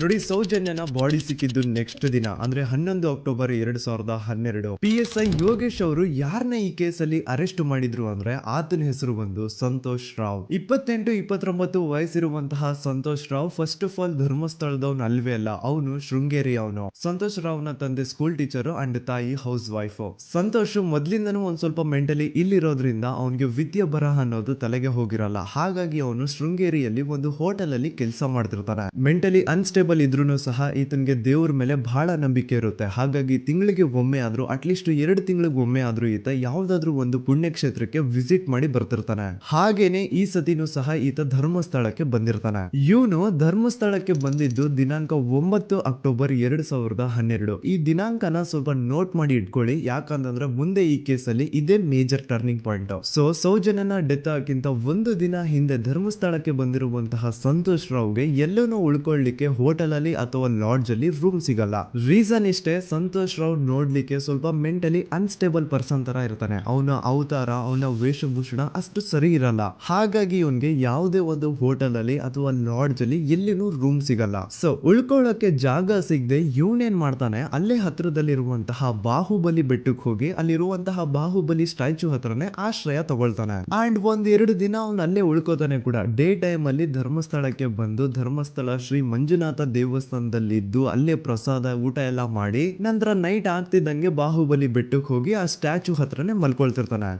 ನೋಡಿ, ಸೌಜನ್ಯನ ಬಾಡಿ ಸಿಕ್ಕಿದ್ದು ನೆಕ್ಸ್ಟ್ ದಿನ ಅಂದ್ರೆ 11 ಅಕ್ಟೋಬರ್ 2012. PSI ಯೋಗೇಶ್ ಅವರು ಯಾರನ್ನ ಈ ಕೇಸಲ್ಲಿ ಅರೆಸ್ಟ್ ಮಾಡಿದ್ರು ಅಂದ್ರೆ ಆತನ ಹೆಸರು ಬಂದು ಸಂತೋಷ್ ರಾವ್. 28-29 ವಯಸ್ಸಿರುವಂತಹ Santosh Rao first of all ಧರ್ಮಸ್ಥಳದವನು ಅಲ್ವೇ ಅಲ್ಲ, ಅವನು ಶೃಂಗೇರಿ ಅವನು. ಸಂತೋಷ್ ರಾವ್ ನ ತಂದೆ ಸ್ಕೂಲ್ ಟೀಚರ್ ಅಂಡ್ ತಾಯಿ ಹೌಸ್ ವೈಫ್. ಸಂತೋಷ್ ಮೊದ್ಲಿಂದನೂ ಒಂದ್ ಸ್ವಲ್ಪ ಮೆಂಟಲಿ ಇಲ್ಲಿರೋದ್ರಿಂದ ಅವನಿಗೆ ವಿದ್ಯೆ ಬರಹ ಅನ್ನೋದು ತಲೆಗೆ ಹೋಗಿರಲ್ಲ. ಹಾಗಾಗಿ ಅವನು ಶೃಂಗೇರಿಯಲ್ಲಿ ಒಂದು ಹೋಟೆಲ್ ಅಲ್ಲಿ ಕೆಲಸ ಮಾಡ್ತಿರ್ತಾನೆ. ಮೆಂಟಲಿ ಅನ್ಸ್ಟೇಬಲ್ ಇದ್ರೂ ಸಹ ಈತನಿಗೆ ದೇವ್ರ ಮೇಲೆ ಬಹಳ ನಂಬಿಕೆ ಇರುತ್ತೆ. ಹಾಗಾಗಿ ತಿಂಗಳಿಗೆ ಒಮ್ಮೆ ಆದ್ರೂ, ಅಟ್ಲೀಸ್ಟ್ 2 ತಿಂಗಳಿಗೆ ಒಮ್ಮೆ ಆದ್ರೂ ಈತ ಯಾವ್ದಾದ್ರು ಒಂದು ಪುಣ್ಯಕ್ಷೇತ್ರಕ್ಕೆ ವಿಸಿಟ್ ಮಾಡಿ ಬರ್ತಿರ್ತಾನೆ. ಹಾಗೇನೆ ಈ ಸತಿನೂ ಸಹ ಈತ ಧರ್ಮಸ್ಥಳಕ್ಕೆ ಬಂದಿರ್ತಾನೆ. ಇವನು ಧರ್ಮಸ್ಥಳಕ್ಕೆ ಬಂದಿದ್ದು ದಿನಾಂಕ 9 ಅಕ್ಟೋಬರ್ 2012. ಈ ದಿನಾಂಕನ ಸ್ವಲ್ಪ ನೋಟ್ ಮಾಡಿ ಇಟ್ಕೊಳ್ಳಿ, ಯಾಕಂತಂದ್ರೆ ಮುಂದೆ ಈ ಕೇಸಲ್ಲಿ ಇದೇ ಮೇಜರ್ ಟರ್ನಿಂಗ್ ಪಾಯಿಂಟ್. ಸೊ ಸೌಜನ್ಯನ ಡೆತ್ ಆಗಿಂತ ಒಂದು ದಿನ ಹಿಂದೆ ಧರ್ಮಸ್ಥಳಕ್ಕೆ ಬಂದಿರುವಂತಹ ಸಂತೋಷ್ ರಾವ್ಗೆ ಎಲ್ಲನೂ ಉಳ್ಕೊಳ್ಳಿಕ್ಕೆ ಹೋಟೆಲ್ ಅಲ್ಲಿ ಅಥವಾ ಲಾಡ್ಜ್ ಅಲ್ಲಿ ರೂಮ್ ಸಿಗಲ್ಲ. ರೀಸನ್ ಇಷ್ಟೇ, ಸಂತೋಷ್ ರಾವ್ ನೋಡ್ಲಿಕ್ಕೆ ಸ್ವಲ್ಪ ಮೆಂಟಲಿ ಅನ್ಸ್ಟೇಬಲ್ ಪರ್ಸನ್ ತರ ಇರ್ತಾನೆ. ಅವನ ಅವತಾರ, ಅವನ ವೇಷಭೂಷಣ ಅಷ್ಟು ಸರಿ ಇರಲ್ಲ. ಹಾಗಾಗಿ ಇವನ್ಗೆ ಯಾವುದೇ ಒಂದು ಹೋಟೆಲ್ ಅಲ್ಲಿ ಅಥವಾ ಲಾಡ್ಜ್ ಅಲ್ಲಿ ಎಲ್ಲಿನೂ ರೂಮ್ ಸಿಗಲ್ಲ. ಸೊ ಉಳ್ಕೊಳ್ಳೋಕೆ ಜಾಗ ಸಿಗದೆ ಇವನೇನ್ ಮಾಡ್ತಾನೆ, ಅಲ್ಲೇ ಹತ್ರದಲ್ಲಿರುವಂತಹ ಬಾಹುಬಲಿ ಬೆಟ್ಟಕ್ಕೆ ಹೋಗಿ ಅಲ್ಲಿರುವಂತಹ ಬಾಹುಬಲಿ ಸ್ಟ್ಯಾಚ್ಯೂ ಹತ್ರನೇ ಆಶ್ರಯ ತಗೊಳ್ತಾನೆ. ಅಂಡ್ 1-2 ದಿನ ಅವನು ಅಲ್ಲೇ ಉಳ್ಕೋತಾನೆ ಕೂಡ. ಡೇ ಟೈಮ್ ಅಲ್ಲಿ ಧರ್ಮಸ್ಥಳಕ್ಕೆ ಬಂದು ಧರ್ಮಸ್ಥಳ ಶ್ರೀ ಮಂಜುನಾಥ ದೇವಸ್ಥಾನದಲ್ಲಿ ಇದ್ದು ಅಲ್ಲೇ ಪ್ರಸಾದ ಊಟ ಎಲ್ಲ ಮಾಡಿ ನಂತರ ನೈಟ್ ಆಗ್ತಿದ್ದಂಗೆ ಬಾಹುಬಲಿ ಬೆಟ್ಟಕ್ಕೆ ಹೋಗಿ ಆ ಸ್ಟ್ಯಾಚ್ಯೂ ಹತ್ರನೇ ಮಲ್ಕೊಳ್ತಿರ್ತಾನೆ.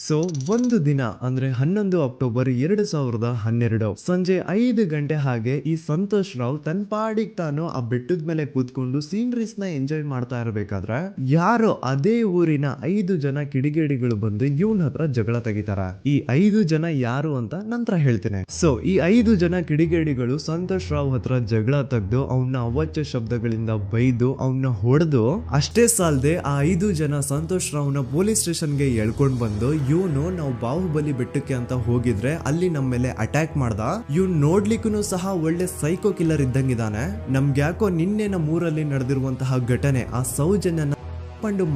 ಸೊ ಒಂದು ದಿನ ಅಂದ್ರೆ 11 ಅಕ್ಟೋಬರ್ 2012 ಸಂಜೆ 5 ಗಂಟೆ ಹಾಗೆ ಈ ಸಂತೋಷ್ ರಾವ್ ತನ್ನ ಪಾಡಿಗೆ ತಾನು ಆ ಬೆಟ್ಟದ ಮೇಲೆ ಕೂತ್ಕೊಂಡು ಸೀನರೀಸ್ ನ ಎಂಜಾಯ್ ಮಾಡ್ತಾ ಇರಬೇಕಾದ್ರೆ ಯಾರೋ ಅದೇ ಊರಿನ 5 ಜನ ಕಿಡಿಗೇಡಿಗಳು ಬಂದು ಇವನ ಹತ್ರ ಜಗಳ ತೆಗಿತಾರ. ಈ 5 ಜನ ಯಾರು ಅಂತ ನಂತರ ಹೇಳ್ತೇನೆ. ಸೊ ಈ 5 ಜನ ಕಿಡಿಗೇಡಿಗಳು ಸಂತೋಷ್ ರಾವ್ ಹತ್ರ ಜಗಳ ತೆಗೆದು ಅವನ ಅವಾಚ್ಯ ಶಬ್ದಗಳಿಂದ ಬೈದು ಅವನ್ನ ಹೊಡೆದು, ಅಷ್ಟೇ ಸಾಲದೆ ಆ 5 ಜನ ಸಂತೋಷ್ ರಾವ್ನ ಪೊಲೀಸ್ ಸ್ಟೇಷನ್ಗೆ ಎಳ್ಕೊಂಡ್ ಬಂದು ಇವನು ನಾವು ಬಾಹುಬಲಿ ಬೆಟ್ಟಕ್ಕೆ ಅಂತ ಹೋಗಿದ್ರೆ ಅಲ್ಲಿ ನಮ್ಮ ಮೇಲೆ ಅಟ್ಯಾಕ್ ಮಾಡ್ದ, ಇವ್ನು ನೋಡ್ಲಿಕ್ಕೂ ಸಹ ಒಳ್ಳೆ ಸೈಕೋ ಕಿಲ್ಲರ್ ಇದ್ದಂಗಿದಾನೆ, ನಮ್ಗೆ ಯಾಕೋ ನಿನ್ನೆ ನಮ್ಮ ಊರಲ್ಲಿ ನಡೆದಿರುವಂತಹ ಘಟನೆ ಆ ಸೌಜನ್ಯನ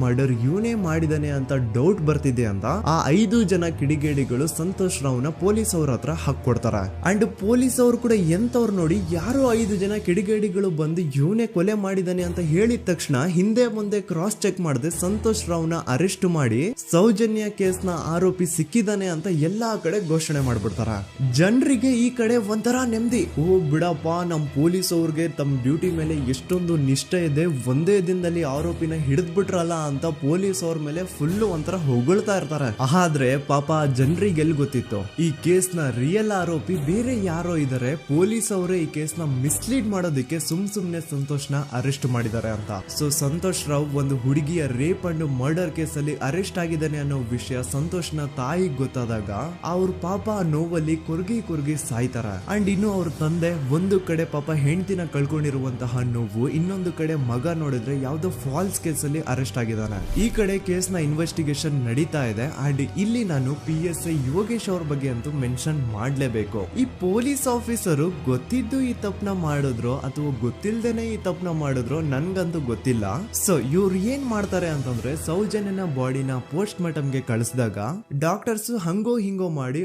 ಮರ್ಡರ್ ಇವನೇ ಮಾಡಿದಾನೆ ಅಂತ ಡೌಟ್ ಬರ್ತಿದೆ ಅಂತ ಆ 5 ಜನ ಕಿಡಿಗೇಡಿಗಳು ಸಂತೋಷ್ ರಾವ್ನ ಪೊಲೀಸ್ ಅವ್ರ ಹತ್ರ ಹಾಕೊಡ್ತಾರ. ಅಂಡ್ ಪೊಲೀಸ್ ಅವ್ರು ಕೂಡ ಎಂತವ್ರು ನೋಡಿ, ಯಾರೋ 5 ಜನ ಕಿಡಿಗೇಡಿಗಳು ಬಂದು ಇವನೇ ಕೊಲೆ ಮಾಡಿದಾನೆ ಅಂತ ಹೇಳಿದ ತಕ್ಷಣ ಹಿಂದೆ ಮುಂದೆ ಕ್ರಾಸ್ ಚೆಕ್ ಮಾಡದೆ ಸಂತೋಷ್ ರಾವ್ನ ಅರೆಸ್ಟ್ ಮಾಡಿ ಸೌಜನ್ಯ ಕೇಸ್ ನ ಆರೋಪಿ ಸಿಕ್ಕಿದಾನೆ ಅಂತ ಎಲ್ಲಾ ಕಡೆ ಘೋಷಣೆ ಮಾಡ್ಬಿಡ್ತಾರ. ಜನರಿಗೆ ಈ ಕಡೆ ಒಂಥರ ನೆಮ್ಮದಿ, ಓ ಬಿಡಪ್ಪ ನಮ್ ಪೊಲೀಸ್ ಅವ್ರಿಗೆ ತಮ್ಮ ಡ್ಯೂಟಿ ಮೇಲೆ ಎಷ್ಟೊಂದು ನಿಷ್ಠೆ ಇದೆ, ಒಂದೇ ದಿನದಲ್ಲಿ ಆರೋಪಿನ ಹಿಡಿದ್ಬಿಟ್ರ ಅಂತ ಪೊಲೀಸ್ ಅವ್ರ ಮೇಲೆ ಫುಲ್ ಒಂಥರ ಹೊಗಳ್ತಾ ಇರ್ತಾರೆ. ಆದ್ರೆ ಪಾಪ ಜನರಿಗೆ ಎಲ್ಲಿ ಗೊತ್ತಿತ್ತು ಈ ಕೇಸ್ ನ ರಿಯಲ್ ಆರೋಪಿ ಬೇರೆ ಯಾರೋ ಇದಾರೆ, ಪೊಲೀಸ್ ಅವರೇ ಈ ಕೇಸ್ ನ ಮಿಸ್ಲೀಡ್ ಮಾಡೋದಕ್ಕೆ ಸುಮ್ನೆ ಸಂತೋಷ್ನ ಅರೆಸ್ಟ್ ಮಾಡಿದ್ದಾರೆ ಅಂತ. ಸೊ ಸಂತೋಷ್ ರಾವ್ ಒಂದು ಹುಡುಗಿಯ ರೇಪ್ ಅಂಡ್ ಮರ್ಡರ್ ಕೇಸ್ ಅಲ್ಲಿ ಅರೆಸ್ಟ್ ಆಗಿದ್ದಾನೆ ಅನ್ನೋ ವಿಷಯ ಸಂತೋಷ್ನ ತಾಯಿಗೆ ಗೊತ್ತಾದಾಗ ಅವ್ರ ಪಾಪ ನೋವಲ್ಲಿ ಕೊರ್ಗಿ ಸಾಯ್ತಾರ. ಅಂಡ್ ಇನ್ನು ಅವ್ರ ತಂದೆ ಒಂದು ಕಡೆ ಪಾಪ ಹೆಂಡತಿನ ಕಳ್ಕೊಂಡಿರುವಂತಹ ನೋವು, ಇನ್ನೊಂದು ಕಡೆ ಮಗ ನೋಡಿದ್ರೆ ಯಾವ್ದೋ ಫಾಲ್ಸ್ ಕೇಸ್ ಅಲ್ಲಿ ಅರೆಸ್ಟ್ ಆಗಿದ್ದಾನೆ. ಈ ಕಡೆ ಕೇಸ್ ನ ಇನ್ವೆಸ್ಟಿಗೇಷನ್ ನಡೀತಾ ಇದೆ. ಅಂಡ್ ಇಲ್ಲಿ ನಾನು PSI ಯೋಗೇಶ್ ಅವ್ರ ಬಗ್ಗೆ ಅಂತೂ ಮೆನ್ಷನ್ ಮಾಡ್ಲೇಬೇಕು. ಈ ಪೊಲೀಸ್ ಆಫೀಸರು ಗೊತ್ತಿದ್ದು ಈ ತಪ್ಪನ ಮಾಡಿದ್ರು ಅಥವಾ ಗೊತ್ತಿಲ್ದೇನೆ ಈ ತಪ್ಪನ ಮಾಡಿದ್ರು ನನ್ಗಂತೂ ಗೊತ್ತಿಲ್ಲ. ಸೊ ಇವ್ರು ಏನ್ ಮಾಡ್ತಾರೆ ಅಂತಂದ್ರೆ, ಸೌಜನ್ಯನ ಬಾಡಿನ ಪೋಸ್ಟ್ ಮಾರ್ಟಮ್ಗೆ ಕಳಿಸಿದಾಗ ಡಾಕ್ಟರ್ಸ್ ಹಂಗೋ ಹಿಂಗೋ ಮಾಡಿ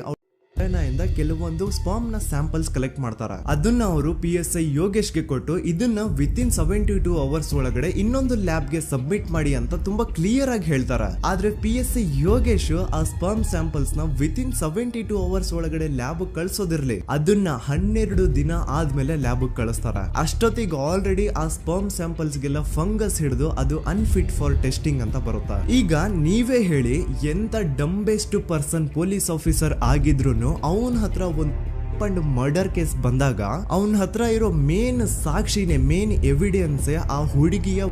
ಇಂದ ಕೆಲವೊಂದು ಸ್ಪರ್ಮ್ ನ ಸ್ಯಾಂಪಲ್ಸ್ ಕಲೆಕ್ಟ್ ಮಾಡ್ತಾರೆ. ಅದನ್ನ ಅವರು PSI ಯೋಗೇಶ್ ಗೆ ಕೊಟ್ಟು ಇದನ್ನ ವಿತಿನ್ 72 ಅವರ್ಸ್ ಒಳಗಡೆ ಇನ್ನೊಂದು ಲ್ಯಾಬ್ ಗೆ ಸಬ್ಮಿಟ್ ಮಾಡಿ ಅಂತ ತುಂಬಾ ಕ್ಲಿಯರ್ ಆಗಿ ಹೇಳ್ತಾರೆ. ಆದ್ರೆ PSI ಯೋಗೇಶ್ ಆ ಸ್ಪರ್ಮ್ ಸ್ಯಾಂಪಲ್ಸ್ ನ ವಿತಿನ್ 72 ಅವರ್ಸ್ ಒಳಗಡೆ ಲ್ಯಾಬ್ ಕಳ್ಸೋದಿರ್ಲಿ, ಅದನ್ನ 12 ದಿನ ಆದ್ಮೇಲೆ ಲ್ಯಾಬ್ ಕಳಿಸ್ತಾರೆ. ಅಷ್ಟೊತ್ತಿಗೆ ಆಲ್ರೆಡಿ ಆ ಸ್ಪರ್ಮ್ ಸ್ಯಾಂಪಲ್ಸ್ ಗೆಲ್ಲ ಫಂಗಸ್ ಹಿಡಿದು ಅದು ಅನ್ಫಿಟ್ ಫಾರ್ ಟೆಸ್ಟಿಂಗ್ ಅಂತ ಬರುತ್ತೆ. ಈಗ ನೀವೇ ಹೇಳಿ, ಎಂತ ಡಂಬೆಸ್ಟ್ ಪರ್ಸನ್ ಪೊಲೀಸ್ ಆಫೀಸರ್ ಆಗಿದ್ರು ಅವನ ಹತ್ರ ಒಂದು ಮರ್ಡರ್ ಕೇಸ್ ಬಂದಾಗ ಅವನ ಹತ್ರ ಇರೋ ಮೇನ್ ಸಾಕ್ಷಿನೇ, ಮೇನ್ ಎವಿಡೆನ್ಸ್ ಆ ಹುಡುಗಿಯ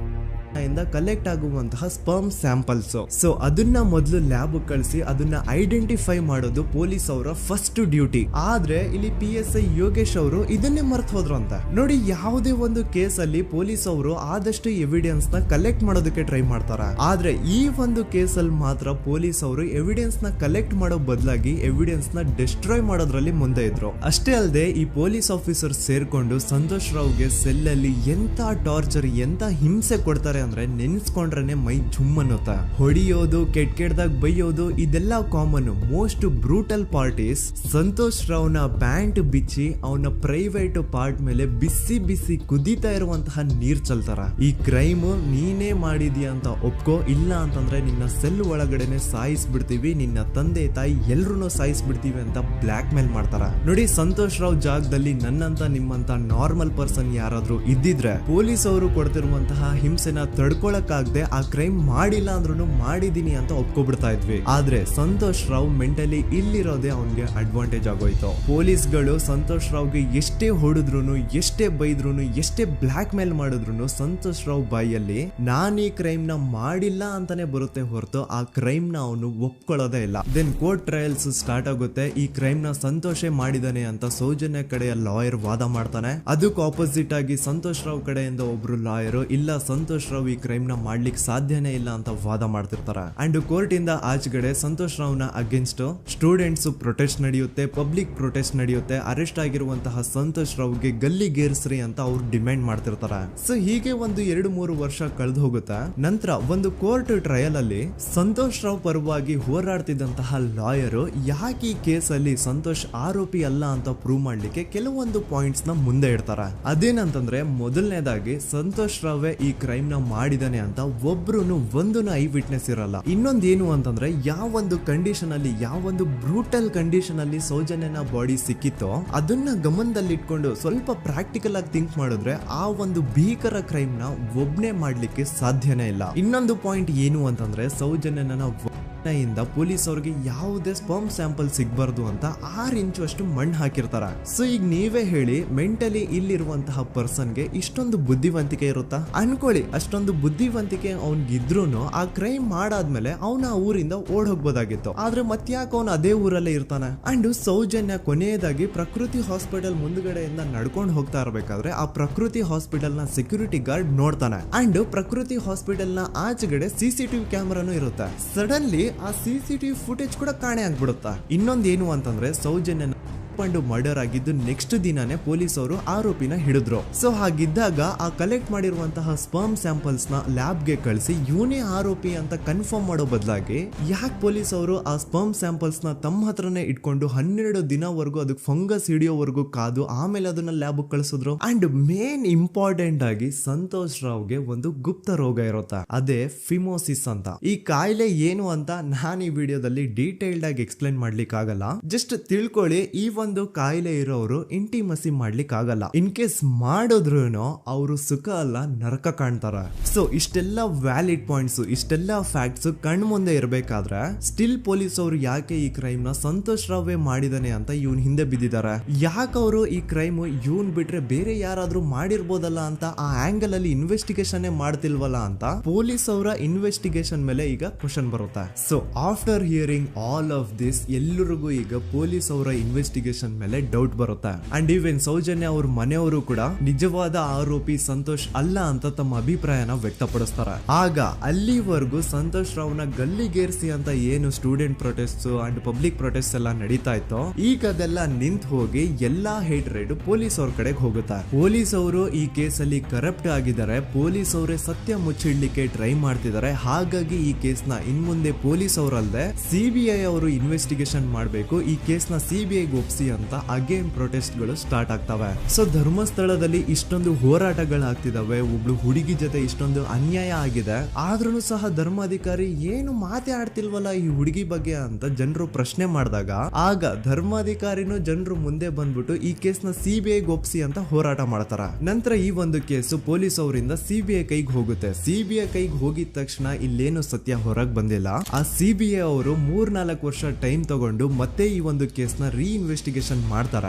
ಇಂದ ಕಲೆಕ್ಟ್ ಆಗುವಂತಹ ಸ್ಪರ್ಮ್ ಸ್ಯಾಂಪಲ್ಸ್. ಸೊ ಅದನ್ನ ಮೊದಲು ಲ್ಯಾಬ್ ಕಳಿಸಿ ಅದನ್ನ ಐಡೆಂಟಿಫೈ ಮಾಡೋದು ಪೊಲೀಸ್ ಅವರ ಫಸ್ಟ್ ಡ್ಯೂಟಿ. ಆದ್ರೆ ಇಲ್ಲಿ PSI ಯೋಗೇಶ್ ಅವರು ಇದನ್ನೇ ಮರ್ತು ಹೋದ್ರು ಅಂತ ನೋಡಿ. ಯಾವುದೇ ಒಂದು ಕೇಸ್ ಅಲ್ಲಿ ಪೊಲೀಸ್ ಅವರು ಆದಷ್ಟು ಎವಿಡೆನ್ಸ್ ನ ಕಲೆಕ್ಟ್ ಮಾಡೋದಕ್ಕೆ ಟ್ರೈ ಮಾಡ್ತಾರೆ. ಆದ್ರೆ ಈ ಒಂದು ಕೇಸ್ ಅಲ್ಲಿ ಮಾತ್ರ ಪೊಲೀಸ್ ಅವರು ಎವಿಡೆನ್ಸ್ ನ ಕಲೆಕ್ಟ್ ಮಾಡೋ ಬದಲಾಗಿ ಎವಿಡೆನ್ಸ್ ನ ಡಿಸ್ಟ್ರಾಯ್ ಮಾಡೋದ್ರಲ್ಲಿ ಮುಂದೆ ಇದ್ರು. ಅಷ್ಟೇ ಅಲ್ಲದೆ ಈ ಪೊಲೀಸ್ ಆಫೀಸರ್ ಸೇರ್ಕೊಂಡು ಸಂತೋಷ್ ರಾವ್ಗೆ ಸೆಲ್ ಅಲ್ಲಿ ಎಂತ ಟಾರ್ಚರ್, ಎಂತ ಹಿಂಸೆ ಕೊಡ್ತಾರೆ ಅಂದ್ರೆ ನೆನ್ಸ್ಕೊಂಡ್ರೆ ಮೈ ಜುಮ್ ಅನ್ನುತ್ತ. ಹೊಡಿಯೋದು, ಕೆಟ್ಟದಾಗ ಬೈಯೋದು ಇದೆಲ್ಲ common. Most brutal parties Santosh ರಾವ್ನ ಪ್ಯಾಂಟ್ ಬಿಚ್ಚಿ ಅವನ ಪ್ರೈವೇಟ್ ಪಾರ್ಟ್ ಮೇಲೆ ಬಿಸಿ ಬಿಸಿ ಕುದೀತಾ ಇರುವಂತಹ ನೀರ್ ಚಲ್ತಾರ. ಈ ಕ್ರೈಮ್ ನೀನೇ ಮಾಡಿದ್ಯಾ ಅಂತ ಒಪ್ಕೋ, ಇಲ್ಲ ಅಂತಂದ್ರೆ ನಿನ್ನ ಸೆಲ್ ಒಳಗಡೆನೆ ಸಾಯಿಸ್ಬಿಡ್ತೀವಿ, ನಿನ್ನ ತಂದೆ ತಾಯಿ ಎಲ್ರು ಸಾಯಿಸ್ಬಿಡ್ತೀವಿ ಅಂತ ಬ್ಲಾಕ್ ಮೇಲ್ ಮಾಡ್ತಾರ. ನೋಡಿ, ಸಂತೋಷ್ ರಾವ್ ಜಾಗದಲ್ಲಿ ನನ್ನಂತ ನಿಮ್ಮಂತ ನಾರ್ಮಲ್ ಪರ್ಸನ್ ಯಾರಾದ್ರೂ ಇದ್ದಿದ್ರೆ ಪೊಲೀಸ್ ಅವರು ಕೊಡ್ತಿರುವಂತಹ ಹಿಂಸೆನ ತಡ್ಕೊಳಕ್ಕಾಗದೆ ಆ ಕ್ರೈಮ್ ಮಾಡಿಲ್ಲ ಅಂದ್ರೂ ಮಾಡಿದೀನಿ ಅಂತ ಒಪ್ಕೊಬಿಡ್ತಾ ಇದ್ವಿ. ಆದ್ರೆ ಸಂತೋಷ್ ರಾವ್ ಮೆಂಟಲಿ ಇಲ್ಲಿರೋದೇ ಅವನ್ಗೆ ಅಡ್ವಾಂಟೇಜ್ ಆಗೋಯ್ತು. ಪೊಲೀಸ್ಗಳು ಸಂತೋಷ್ ರಾವ್ಗೆ ಎಷ್ಟೇ ಹೊಡೆದ್ರು, ಎಷ್ಟೇ ಬೈದ್ರು, ಎಷ್ಟೇ ಬ್ಲಾಕ್ ಮೇಲ್ ಮಾಡಿದ್ರು ಸಂತೋಷ್ ರಾವ್ ಬಾಯಲ್ಲಿ ನಾನ್ ಈ ಕ್ರೈಮ್ ನ ಮಾಡಿಲ್ಲ ಅಂತಾನೆ ಬರುತ್ತೆ ಹೊರತು ಆ ಕ್ರೈಮ್ ನ ಅವನು ಒಪ್ಕೊಳ್ಳೋದೇ ಇಲ್ಲ. ದೆನ್ ಕೋರ್ಟ್ ಟ್ರಯಲ್ಸ್ ಸ್ಟಾರ್ಟ್ ಆಗುತ್ತೆ. ಈ ಕ್ರೈಮ್ ನ ಸಂತೋಷೇ ಮಾಡಿದಾನೆ ಅಂತ ಸೌಜನ್ಯ ಕಡೆಯ ಲಾಯರ್ ವಾದ ಮಾಡ್ತಾನೆ. ಅದಕ್ಕೆ ಆಪೋಸಿಟ್ ಆಗಿ ಸಂತೋಷ್ ರಾವ್ ಕಡೆಯಿಂದ ಒಬ್ರು ಲಾಯರ್ ಇಲ್ಲ, ಸಂತೋಷ್ ರಾವ್ ಈ ಕ್ರೈಮ್ ನ ಮಾಡ್ಲಿಕ್ಕೆ ಸಾಧ್ಯನೇ ಇಲ್ಲ ಅಂತ ವಾದ ಮಾಡ್ತಿರ್ತಾರೆ. ಅಂಡ್ ಕೋರ್ಟ್ ಇಂದ ಆಚೆಗಡೆ ಸಂತೋಷ್ ರಾವ್ ನ ಅಗೇನ್ಸ್ಟ್ ಸ್ಟೂಡೆಂಟ್ಸ್ ಪ್ರೊಟೆಸ್ಟ್ ನಡೆಯುತ್ತೆ, ಪಬ್ಲಿಕ್ ಪ್ರೊಟೆಸ್ಟ್ ನಡೆಯುತ್ತೆ. ಅರೆಸ್ಟ್ ಆಗಿರುವಂತಹ ಸಂತೋಷ್ ರಾವ್ಗೆ ಗಲ್ಲಿಗೇರಿಸ್ರಿ ಅಂತ ಅವ್ರು ಡಿಮ್ಯಾಂಡ್ ಮಾಡ್ತಿರ್ತಾರೆ. ಸೊ ಹೀಗೆ ಒಂದು 2-3 ವರ್ಷ ಕಳೆದು ಹೋಗುತ್ತೆ. ನಂತರ ಒಂದು ಕೋರ್ಟ್ ಟ್ರಯಲ್ ಅಲ್ಲಿ ಸಂತೋಷ್ ರಾವ್ ಪರವಾಗಿ ಹೋರಾಡ್ತಿದ್ದಂತಹ ಲಾಯರ್ ಯಾಕೆ ಈ ಕೇಸ್ ಅಲ್ಲಿ ಸಂತೋಷ್ ಆರೋಪಿ ಅಲ್ಲ ಅಂತ ಪ್ರೂವ್ ಮಾಡ್ಲಿಕ್ಕೆ ಕೆಲವೊಂದು ಪಾಯಿಂಟ್ಸ್ ನ ಮುಂದೆ ಇಡ್ತಾರೆ. ಅದೇನಂತಂದ್ರೆ, ಮೊದಲನೇದಾಗಿ ಸಂತೋಷ್ ರಾವ್ ಈ ಕ್ರೈಮ್ ನ ಮಾಡಿದಾನೆ ಅಂತ ಒಬ್ರು ಒಂದು ಐ ವಿಟ್ನೆಸ್ ಇರಲ್ಲ. ಇನ್ನೊಂದೇನು ಅಂತಂದ್ರೆ, ಯಾವೊಂದು ಕಂಡೀಷನ್ ಅಲ್ಲಿ, ಯಾವೊಂದು ಬ್ರೂಟಲ್ ಕಂಡೀಷನ್ ಅಲ್ಲಿ ಸೌಜನ್ಯನ ಬಾಡಿ ಸಿಕ್ಕಿತ್ತೋ ಅದನ್ನ ಗಮನದಲ್ಲಿ ಇಟ್ಕೊಂಡು ಸ್ವಲ್ಪ ಪ್ರಾಕ್ಟಿಕಲ್ ಆಗಿ ಥಿಂಕ್ ಮಾಡಿದ್ರೆ ಆ ಒಂದು ಭೀಕರ ಕ್ರೈಮ್ ನ ಒಬ್ನೇ ಮಾಡ್ಲಿಕ್ಕೆ ಸಾಧ್ಯನೇ ಇಲ್ಲ. ಇನ್ನೊಂದು ಪಾಯಿಂಟ್ ಏನು ಅಂತಂದ್ರೆ, ಸೌಜನ್ಯನ ಇಂದ ಪೊಲೀಸ್ ಅವ್ರಿಗೆ ಯಾವುದೇ ಸ್ಪರ್ಮ್ ಸ್ಯಾಂಪಲ್ ಸಿಗ್ಬಾರ್ದು ಅಂತ 6 ಇಂಚು ಅಷ್ಟು ಮಣ್ಣು ಹಾಕಿರ್ತಾರ. ಸೊ ಈಗ ನೀವೇ ಹೇಳಿ, ಮೆಂಟಲಿ ಇಲ್ಲಿರುವಂತಹ ಪರ್ಸನ್ಗೆ ಇಷ್ಟೊಂದು ಬುದ್ಧಿವಂತಿಕೆ ಇರುತ್ತಾ ಅನ್ಕೊಳ್ಳಿ. ಅಷ್ಟೊಂದು ಬುದ್ಧಿವಂತಿಕೆ ಅವ್ನಿಗಿದ್ರು ಆ ಕ್ರೈಮ್ ಮಾಡಾದ್ಮೇಲೆ ಅವನ ಆ ಊರಿಂದ ಓಡ್ ಹೋಗ್ಬೋದಾಗಿತ್ತು. ಆದ್ರೆ ಮತ್ತ್ಯಾಕೆ ಅವನು ಅದೇ ಊರಲ್ಲೇ ಇರ್ತಾನೆ. ಅಂಡ್ ಸೌಜನ್ಯ ಕೊನೆಯದಾಗಿ ಪ್ರಕೃತಿ ಹಾಸ್ಪಿಟಲ್ ಮುಂದ್ಗಡೆಯಿಂದ ನಡ್ಕೊಂಡು ಹೋಗ್ತಾ ಇರ್ಬೇಕಾದ್ರೆ ಆ ಪ್ರಕೃತಿ ಹಾಸ್ಪಿಟಲ್ ನ ಸೆಕ್ಯೂರಿಟಿ ಗಾರ್ಡ್ ನೋಡ್ತಾನೆ. ಅಂಡ್ ಪ್ರಕೃತಿ ಹಾಸ್ಪಿಟಲ್ ನ ಆಚೆಗಡೆ CCTV ಕ್ಯಾಮರಾನು ಇರುತ್ತೆ. ಸಡನ್ಲಿ ಆ CCTV ಫುಟೇಜ್ ಕೂಡ ಕಾಣೆ ಆಗ್ಬಿಡುತ್ತಾ. ಇನ್ನೊಂದೇನು ಅಂತಂದ್ರೆ, ಸೌಜನ್ಯನ ಮರ್ಡರ್ ಆಗಿದ್ದು ನೆಕ್ಸ್ಟ್ ದಿನಾನೇ ಪೊಲೀಸ್ ಅವರು ಆರೋಪಿನ ಹಿಡಿದ್ರು. ಸೊ ಹಾಗಿದ್ದಾಗ ಆ ಕಲೆಕ್ಟ್ ಮಾಡಿರುವಂತಹ ಸ್ಪರ್ಮ್ ಸ್ಯಾಂಪಲ್ಸ್ ನ ಲ್ಯಾಬ್ ಗೆ ಕಳಿಸಿ ಇವನೇ ಆರೋಪಿ ಅಂತ ಕನ್ಫರ್ಮ್ ಮಾಡೋ ಬದಲಾಗಿ ಯಾಕೆ ಪೊಲೀಸ್ ಅವರು ಆ ಸ್ಪರ್ಮ್ ಸ್ಯಾಂಪಲ್ಸ್ ನ ತಮ್ಮ ಹತ್ರನೇ ಇಟ್ಕೊಂಡು 12 ದಿನವರೆಗೂ ಅದಕ್ಕೆ ಫಂಗಸ್ ಹಿಡಿಯೋವರೆಗೂ ಕಾದು ಆಮೇಲೆ ಅದನ್ನ ಲ್ಯಾಬ್ ಕಳಿಸಿದ್ರು. ಅಂಡ್ ಮೇನ್ ಇಂಪಾರ್ಟೆಂಟ್ ಆಗಿ ಸಂತೋಷ್ ರಾವ್ಗೆ ಒಂದು ಗುಪ್ತ ರೋಗ ಇರುತ್ತೆ, ಅದೇ ಫಿಮೋಸಿಸ್ ಅಂತ. ಈ ಕಾಯಿಲೆ ಏನು ಅಂತ ನಾನು ಈ ವಿಡಿಯೋದಲ್ಲಿ ಡೀಟೇಲ್ಡ್ ಆಗಿ ಎಕ್ಸ್ಪ್ಲೈನ್ ಮಾಡ್ಲಿಕ್ಕೆ ಆಗಲ್ಲ. ಜಸ್ಟ್ ತಿಳ್ಕೊಳ್ಳಿ, ಈ ಒಂದು ಕಾಯಿಲೆ ಇರೋರು ಇಂಟಿಮಸಿ ಮಾಡ್ಲಿಕ್ಕೆ ಆಗಲ್ಲ. ಇನ್ ಕೇಸ್ ಮಾಡಿದ್ರು ಅವರು ಸುಖ ಅಲ್ಲ ನರಕ ಕಾಣ್ತಾರ. ಸೊ ಇಷ್ಟೆಲ್ಲ ವ್ಯಾಲಿಡ್ ಪಾಯಿಂಟ್ಸ್, ಇಷ್ಟೆಲ್ಲ ಫ್ಯಾಕ್ಟ್ಸ್ ಕಣ್ ಮುಂದೆ ಇರ್ಬೇಕಾದ್ರೆ ಸ್ಟಿಲ್ ಪೊಲೀಸ್ ಅವರು ಯಾಕೆ ಈ ಕ್ರೈಮ್ ನ ಸಂತೋಷ್ ರಾವೇ ಮಾಡಿದಾನೆ ಅಂತ ಇವನ್ ಹಿಂದೆ ಬಿದ್ದಿದ್ದಾರೆ. ಯಾಕೆ ಅವರು ಈ ಕ್ರೈಮ್ ಇವನ್ ಬಿಟ್ರೆ ಬೇರೆ ಯಾರಾದ್ರೂ ಮಾಡಿರ್ಬೋದಲ್ಲ ಅಂತ ಆ ಆಂಗಲ್ ಅಲ್ಲಿ ಇನ್ವೆಸ್ಟಿಗೇಷನ್ ಮಾಡ್ತಿಲ್ವಲ್ಲ ಅಂತ ಪೊಲೀಸ್ ಅವರ ಇನ್ವೆಸ್ಟಿಗೇಷನ್ ಮೇಲೆ ಈಗ ಕ್ವಶನ್ ಬರುತ್ತೆ. So after hearing all of this, ಎಲ್ಲರಿಗೂ ಈಗ ಪೊಲೀಸ್ ಅವರ ಇನ್ವೆಸ್ಟಿಗೇಷನ್ ಇನ್ವೆಸ್ಟಿಗೇಷನ್ ಮೇಲೆ ಡೌಟ್ ಬರುತ್ತೆ. ಅಂಡ್ ಈವನ್ ಸೌಜನ್ಯ ಅವ್ರ ಮನೆಯವರು ಕೂಡ ನಿಜವಾದ ಆರೋಪಿ ಸಂತೋಷ್ ಅಲ್ಲ ಅಂತ ತಮ್ಮ ಅಭಿಪ್ರಾಯನ ವ್ಯಕ್ತಪಡಿಸ್ತಾರೆ. ಆಗ ಅಲ್ಲಿವರೆಗೂ ಸಂತೋಷ್ ರಾವ್ನ ಗಲ್ಲಿಗೇರಿಸಿ ಅಂತ ಏನು student protest and public protest ಎಲ್ಲ ನಡೀತಾ ಇತ್ತು, ಈಗ ಅದೆಲ್ಲ ನಿಂತ್ ಹೋಗಿ ಎಲ್ಲಾ ಹೇಟ್ ರೇಡ್ ಪೊಲೀಸ್ ಅವ್ರ ಕಡೆಗೆ ಹೋಗುತ್ತೆ. ಪೊಲೀಸ್ ಅವರು ಈ ಕೇಸಲ್ಲಿ ಕರಪ್ಟ್ ಆಗಿದ್ದಾರೆ, ಪೊಲೀಸ್ ಅವರೇ ಸತ್ಯ ಮುಚ್ಚಿಡ್ಲಿಕ್ಕೆ ಟ್ರೈ ಮಾಡ್ತಿದ್ದಾರೆ. ಹಾಗಾಗಿ ಈ ಕೇಸ್ನ ಇನ್ಮುಂದೆ ಪೊಲೀಸ್ ಅವರಲ್ಲದೆ ಸಿಬಿಐ ಅವರು ಇನ್ವೆಸ್ಟಿಗೇಷನ್ ಮಾಡಬೇಕು, ಈ ಕೇಸ್ನ ಸಿಬಿಐಗೆ ಒಪ್ಸಿ ಅಂತ ಅಗೇನ್ ಪ್ರೊಟೆಸ್ಟ್ ಗಳು ಸ್ಟಾರ್ಟ್ ಆಗ್ತವೆ. ಸೊ ಧರ್ಮಸ್ಥಳದಲ್ಲಿ ಇಷ್ಟೊಂದು ಹೋರಾಟಗಳಾಗ್ತಿದಾವೆ, ಒಬ್ಳು ಹುಡುಗಿ ಜೊತೆ ಇಷ್ಟೊಂದು ಅನ್ಯಾಯ ಆಗಿದೆ, ಆದ್ರೂ ಸಹ ಧರ್ಮಾಧಿಕಾರಿ ಏನು ಮಾತೇ ಆಡ್ತಿಲ್ವಲ್ಲ ಈ ಹುಡುಗಿ ಬಗ್ಗೆ ಅಂತ ಜನರು ಪ್ರಶ್ನೆ ಮಾಡಿದಾಗ ಆಗ ಧರ್ಮಾಧಿಕಾರಿನೂ ಜನರು ಮುಂದೆ ಬಂದ್ಬಿಟ್ಟು ಈ ಕೇಸ್ನ ಸಿಬಿಐಗೆ ಒಪ್ಸಿ ಅಂತ ಹೋರಾಟ ಮಾಡ್ತಾರ. ನಂತರ ಈ ಒಂದು ಕೇಸು ಪೊಲೀಸ್ ಅವರಿಂದ ಸಿಬಿಐ ಕೈಗೆ ಹೋಗುತ್ತೆ. ಸಿಬಿಐ ಕೈಗೆ ಹೋಗಿದ ತಕ್ಷಣ ಇಲ್ಲೇನು ಸತ್ಯ ಹೊರಗೆ ಬಂದಿಲ್ಲ. ಆ ಸಿಬಿಐ ಅವರು 3-4 ವರ್ಷ ಟೈಮ್ ತಗೊಂಡು ಮತ್ತೆ ಈ ಒಂದು ಕೇಸ್ನ ಇನ್ವೆಸ್ಟಿಗೇಷನ್ ಮಾಡ್ತಾರ.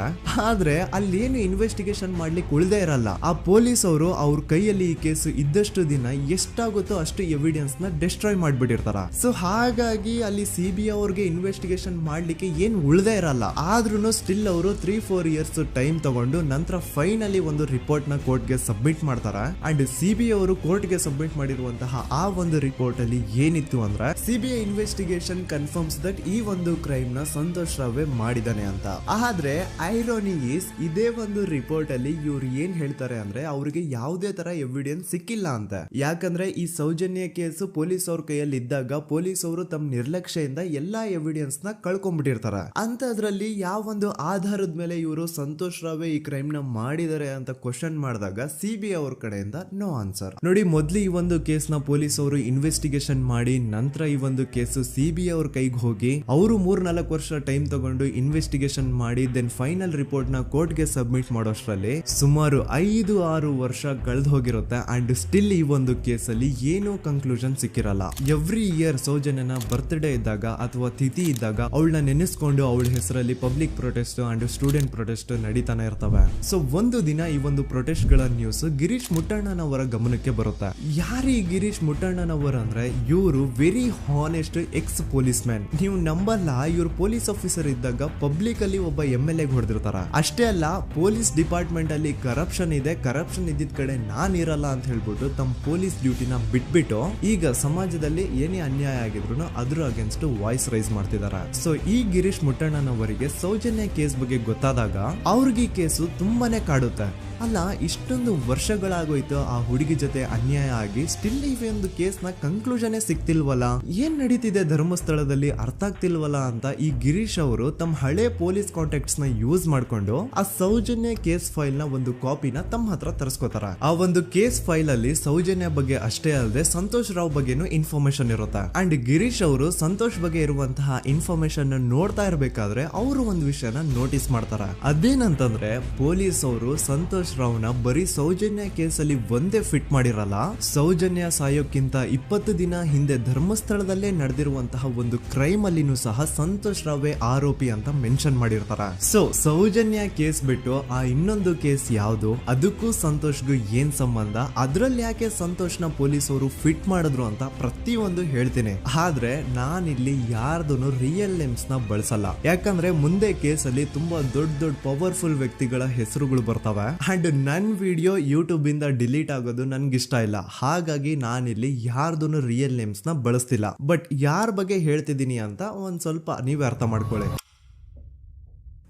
ಆದ್ರೆ ಅಲ್ಲೇನು ಇನ್ವೆಸ್ಟಿಗೇಷನ್ ಮಾಡ್ಲಿಕ್ಕೆ ಉಳ್ದೇ ಇರಲ್ಲ. ಆ ಪೊಲೀಸ್ ಅವರು ಅವ್ರ ಕೈಯಲ್ಲಿ ಈ ಕೇಸು ಇದ್ದಷ್ಟು ದಿನ ಎಷ್ಟಾಗುತ್ತೋ ಅಷ್ಟು ಎವಿಡೆನ್ಸ್ ನ ಡಿಸ್ಟ್ರಾಯ್ ಮಾಡ್ಬಿಟ್ಟಿರ್ತಾರ. ಸೊ ಹಾಗಾಗಿ ಅಲ್ಲಿ ಸಿಬಿಐ ಅವ್ರಿಗೆ ಇನ್ವೆಸ್ಟಿಗೇಷನ್ ಮಾಡ್ಲಿಕ್ಕೆ ಏನ್ ಉಳ್ದೇ ಇರಲ್ಲ. ಆದ್ರೂ ಸ್ಟಿಲ್ ಅವರು 3-4 ಇಯರ್ಸ್ ಟೈಮ್ ತಗೊಂಡು ನಂತರ ಫೈನಲಿ ಒಂದು ರಿಪೋರ್ಟ್ ನ ಕೋರ್ಟ್ ಗೆ ಸಬ್ಮಿಟ್ ಮಾಡ್ತಾರ. ಅಂಡ್ ಸಿಬಿಐ ಅವರು ಕೋರ್ಟ್ ಗೆ ಸಬ್ಮಿಟ್ ಮಾಡಿರುವಂತಹ ಆ ಒಂದು ರಿಪೋರ್ಟ್ ಅಲ್ಲಿ ಏನಿತ್ತು ಅಂದ್ರೆ ಸಿಬಿಐ ಇನ್ವೆಸ್ಟಿಗೇಷನ್ ಕನ್ಫರ್ಮ್ಸ್ ದಟ್ ಈ ಒಂದು ಕ್ರೈಮ್ ನ ಸಂತೋಷ್ ರಾವ್ ಮಾಡಿದಾನೆ ಅಂತ. ಆದ್ರೆ ಐರಾನಿ ಈಸ್ ಇದೇ ಒಂದು ರಿಪೋರ್ಟ್ ಅಲ್ಲಿ ಇವ್ರು ಏನ್ ಹೇಳ್ತಾರೆ ಅಂದ್ರೆ ಅವ್ರಿಗೆ ಯಾವುದೇ ತರ ಎವಿಡೆನ್ಸ್ ಸಿಕ್ಕಿಲ್ಲ ಅಂತ. ಯಾಕಂದ್ರೆ ಈ ಸೌಜನ್ಯ ಕೇಸು ಪೊಲೀಸ್ ಅವ್ರ ಕೈಯಲ್ಲಿ ಇದ್ದಾಗ ಪೊಲೀಸ್ ಅವರು ತಮ್ಮ ನಿರ್ಲಕ್ಷ್ಯದಿಂದ ಎಲ್ಲಾ ಎವಿಡೆನ್ಸ್ ನ ಕಳ್ಕೊಂಡ್ಬಿಟ್ಟಿರ್ತಾರ. ಅಂತದ್ರಲ್ಲಿ ಯಾವ ಒಂದು ಆಧಾರದ ಮೇಲೆ ಇವರು ಸಂತೋಷ್ ರಾವ್ ಈ ಕ್ರೈಮ್ ನ ಮಾಡಿದ್ದಾರೆ ಅಂತ ಕ್ವಶನ್ ಮಾಡಿದಾಗ ಸಿಬಿಐ ಅವ್ರ ಕಡೆಯಿಂದ ನೋ ಆನ್ಸರ್. ನೋಡಿ, ಮೊದ್ಲು ಈ ಒಂದು ಕೇಸ್ ನ ಪೊಲೀಸ್ ಅವರು ಇನ್ವೆಸ್ಟಿಗೇಷನ್ ಮಾಡಿ ನಂತರ ಈ ಒಂದು ಕೇಸು ಸಿಬಿಐ ಅವ್ರ ಕೈಗೆ ಹೋಗಿ ಅವರು 3-4 ವರ್ಷ ಟೈಮ್ ತಗೊಂಡು ಇನ್ವೆಸ್ಟಿಗೇಷನ್ ಮಾಡಿ ದೆನ್ ಫೈನಲ್ ರಿಪೋರ್ಟ್ ನ ಕೋರ್ಟ್ ಗೆ ಸಬ್ಮಿಟ್ ಮಾಡೋಷ್ಟ್ರಲ್ಲಿ ಸುಮಾರು 5-6 ವರ್ಷ ಕಳೆದು ಹೋಗಿರುತ್ತೆ. ಅಂಡ್ ಸ್ಟಿಲ್ ಈ ಒಂದು ಕೇಸಲ್ಲಿ ಏನೂ ಕನ್ಕ್ಲೂಷನ್ ಸಿಕ್ಕಿರಲ್ಲ. ಎವ್ರಿ ಇಯರ್ ಸೌಜನ್ಯನ ಬರ್ತ್ಡೇ ಇದ್ದಾಗ ಅಥವಾ ತಿಥಿ ಇದ್ದಾಗ ಅವಳನ್ನ ನೆನೆಸ್ಕೊಂಡು ಅವಳ ಹೆಸರಲ್ಲಿ public protest and student protest ನಡೀತಾನೆ ಇರ್ತವೆ. ಸೊ ಒಂದು ದಿನ ಈ ಒಂದು ಪ್ರೊಟೆಸ್ಟ್ ಗಳ ನ್ಯೂಸ್ ಗಿರೀಶ್ ಮುಟ್ಟಣ್ಣನವರ ಗಮನಕ್ಕೆ ಬರುತ್ತೆ. ಯಾರು ಈ ಗಿರೀಶ್ ಮುಟ್ಟಣ್ಣನವರ ಅಂದ್ರೆ ಇವರು very honest X police man. ನೀವು ನಂಬಲ್ಲ, ಇವ್ರು ಪೊಲೀಸ್ ಆಫೀಸರ್ ಇದ್ದಾಗ ಪಬ್ಲಿಕ್ ಅಲ್ಲಿ ಒಬ್ಬ MLA ಹೊಡೆದಿರ್ತಾರ. ಅಷ್ಟೇ ಅಲ್ಲ, ಪೊಲೀಸ್ ಡಿಪಾರ್ಟ್ಮೆಂಟ್ ಅಲ್ಲಿ ಕರಪ್ಷನ್ ಇದೆ, ಕರಪ್ಷನ್ ಇದ್ದಿದ್ ಕಡೆ ನಾನ್ ಇರಲ್ಲ ಅಂತ ಹೇಳ್ಬಿಟ್ಟು ತಮ್ಮ ಪೊಲೀಸ್ ಡ್ಯೂಟಿನ ಬಿಟ್ಬಿಟ್ಟು ಈಗ ಸಮಾಜದಲ್ಲಿ ಏನೇ ಅನ್ಯಾಯ ಆಗಿದ್ರು ಅದ್ರ ಅಗೇನ್ಸ್ಟ್ ವಾಯ್ಸ್ ರೈಸ್ ಮಾಡ್ತಿದಾರೆ. ಸೊ ಈ ಗಿರೀಶ್ ಮುಟ್ಟಣ್ಣನವರಿಗೆ ಸೌಜನ್ಯ ಕೇಸ್ ಬಗ್ಗೆ ಗೊತ್ತಾದಾಗ ಅವ್ರಿಗೆ ಈ ಕೇಸು ತುಂಬಾನೇ ಕಾಡುತ್ತೆ. ಅಲ್ಲ, ಇಷ್ಟೊಂದು ವರ್ಷಗಳಾಗೋಯ್ತು ಆ ಹುಡುಗಿ ಜೊತೆ ಅನ್ಯಾಯ ಆಗಿ, ಸ್ಟಿಲ್ ಈ ಒಂದು ಕೇಸ್ ನ ಕನ್ಕ್ಲೂಷನ್ ಸಿಕ್ತಿಲ್ವಲ್ಲ, ಏನ್ ನಡೀತಿದೆ ಧರ್ಮಸ್ಥಳದಲ್ಲಿ ಅರ್ಥ ಆಗ್ತಿಲ್ವಲ್ಲ ಅಂತ ಈ ಗಿರೀಶ್ ಅವರು ತಮ್ಮ ಹಳೆ ಪೊಲೀಸ್ ಕಾಂಟ್ಯಾಕ್ಟ್ಸ್ ನ ಯೂಸ್ ಮಾಡ್ಕೊಂಡು ಆ ಸೌಜನ್ಯ ಕೇಸ್ ಫೈಲ್ ನ ಒಂದು ಕಾಪಿನ ತಮ್ಮ ಹತ್ರ ತರಿಸ್ಕೋತಾರ. ಆ ಒಂದು ಕೇಸ್ ಫೈಲ್ ಅಲ್ಲಿ ಸೌಜನ್ಯ ಬಗ್ಗೆ ಅಷ್ಟೇ ಅಲ್ಲದೆ ಸಂತೋಷ್ ರಾವ್ ಬಗ್ಗೆನೂ ಇನ್ಫಾರ್ಮೇಶನ್ ಇರುತ್ತೆ. ಅಂಡ್ ಗಿರೀಶ್ ಅವರು ಸಂತೋಷ್ ಬಗ್ಗೆ ಇರುವಂತಹ ಇನ್ಫಾರ್ಮೇಶನ್ ನೋಡ್ತಾ ಇರ್ಬೇಕಾದ್ರೆ ಅವರು ಒಂದು ವಿಷಯನ ನೋಟಿಸ್ ಮಾಡ್ತಾರ. ಅದೇನಂತಂದ್ರೆ ಪೊಲೀಸ್ ಅವರು ಸಂತೋಷ್ ರಾವ್ನ ಬರೀ ಸೌಜನ್ಯ ಕೇಸಲ್ಲಿ ಒಂದೇ ಫಿಟ್ ಮಾಡಿರಲ್ಲ, ಸೌಜನ್ಯ ಸಾಯೋಕ್ಕಿಂತ 20 ದಿನ ಹಿಂದೆ ಧರ್ಮಸ್ಥಳದಲ್ಲೇ ನಡೆದಿರುವಂತಹ ಒಂದು ಕ್ರೈಮ್ ಅಲ್ಲಿನೂ ಸಹ ಸಂತೋಷ್ ರಾವೇ ಆರೋಪಿ ಅಂತ ಮೆನ್ಷನ್ ಮಾಡಿರ್ತಾರ. ಸೊ ಸೌಜನ್ಯ ಕೇಸ್ ಬಿಟ್ಟು ಆ ಇನ್ನೊಂದು ಕೇಸ್ ಯಾವುದು, ಅದಕ್ಕೂ ಸಂತೋಷ್ಗೂ ಏನ್ ಸಂಬಂಧ, ಅದ್ರಲ್ಲಿ ಯಾಕೆ ಸಂತೋಷ್ನ ಪೊಲೀಸ್ ಅವರು ಫಿಟ್ ಮಾಡಿದ್ರು ಅಂತ ಪ್ರತಿಯೊಂದು ಹೇಳ್ತೀನಿ. ಆದ್ರೆ ನಾನಿಲ್ಲಿ ಯಾರ್ದೂ ರಿಯಲ್ ನೇಮ್ಸ್ ನ ಬಳಸಲ್ಲ. ಯಾಕಂದ್ರೆ ಮುಂದೆ ಕೇಸಲ್ಲಿ ತುಂಬಾ ದೊಡ್ಡ ಪವರ್ಫುಲ್ ವ್ಯಕ್ತಿಗಳ ಹೆಸರುಗಳು ಬರ್ತವೆ. ಅಂಡ್ ನನ್ ವಿಡಿಯೋ ಯೂಟ್ಯೂಬ್ ಇಂದ ಡಿಲೀಟ್ ಆಗೋದು ನನ್ಗೆ ಇಷ್ಟ ಇಲ್ಲ. ಹಾಗಾಗಿ ನಾನಿಲ್ಲಿ ಯಾರ್ದು ರಿಯಲ್ ನೇಮ್ಸ್ ನ ಬಳಸ್ತಿಲ್ಲ. ಬಟ್ ಯಾರ ಬಗ್ಗೆ ಹೇಳ್ತಿದ್ದೀನಿ ಅಂತ ಒಂದ್ ಸ್ವಲ್ಪ ನೀವೇ ಅರ್ಥ ಮಾಡ್ಕೊಳ್ಳಿ.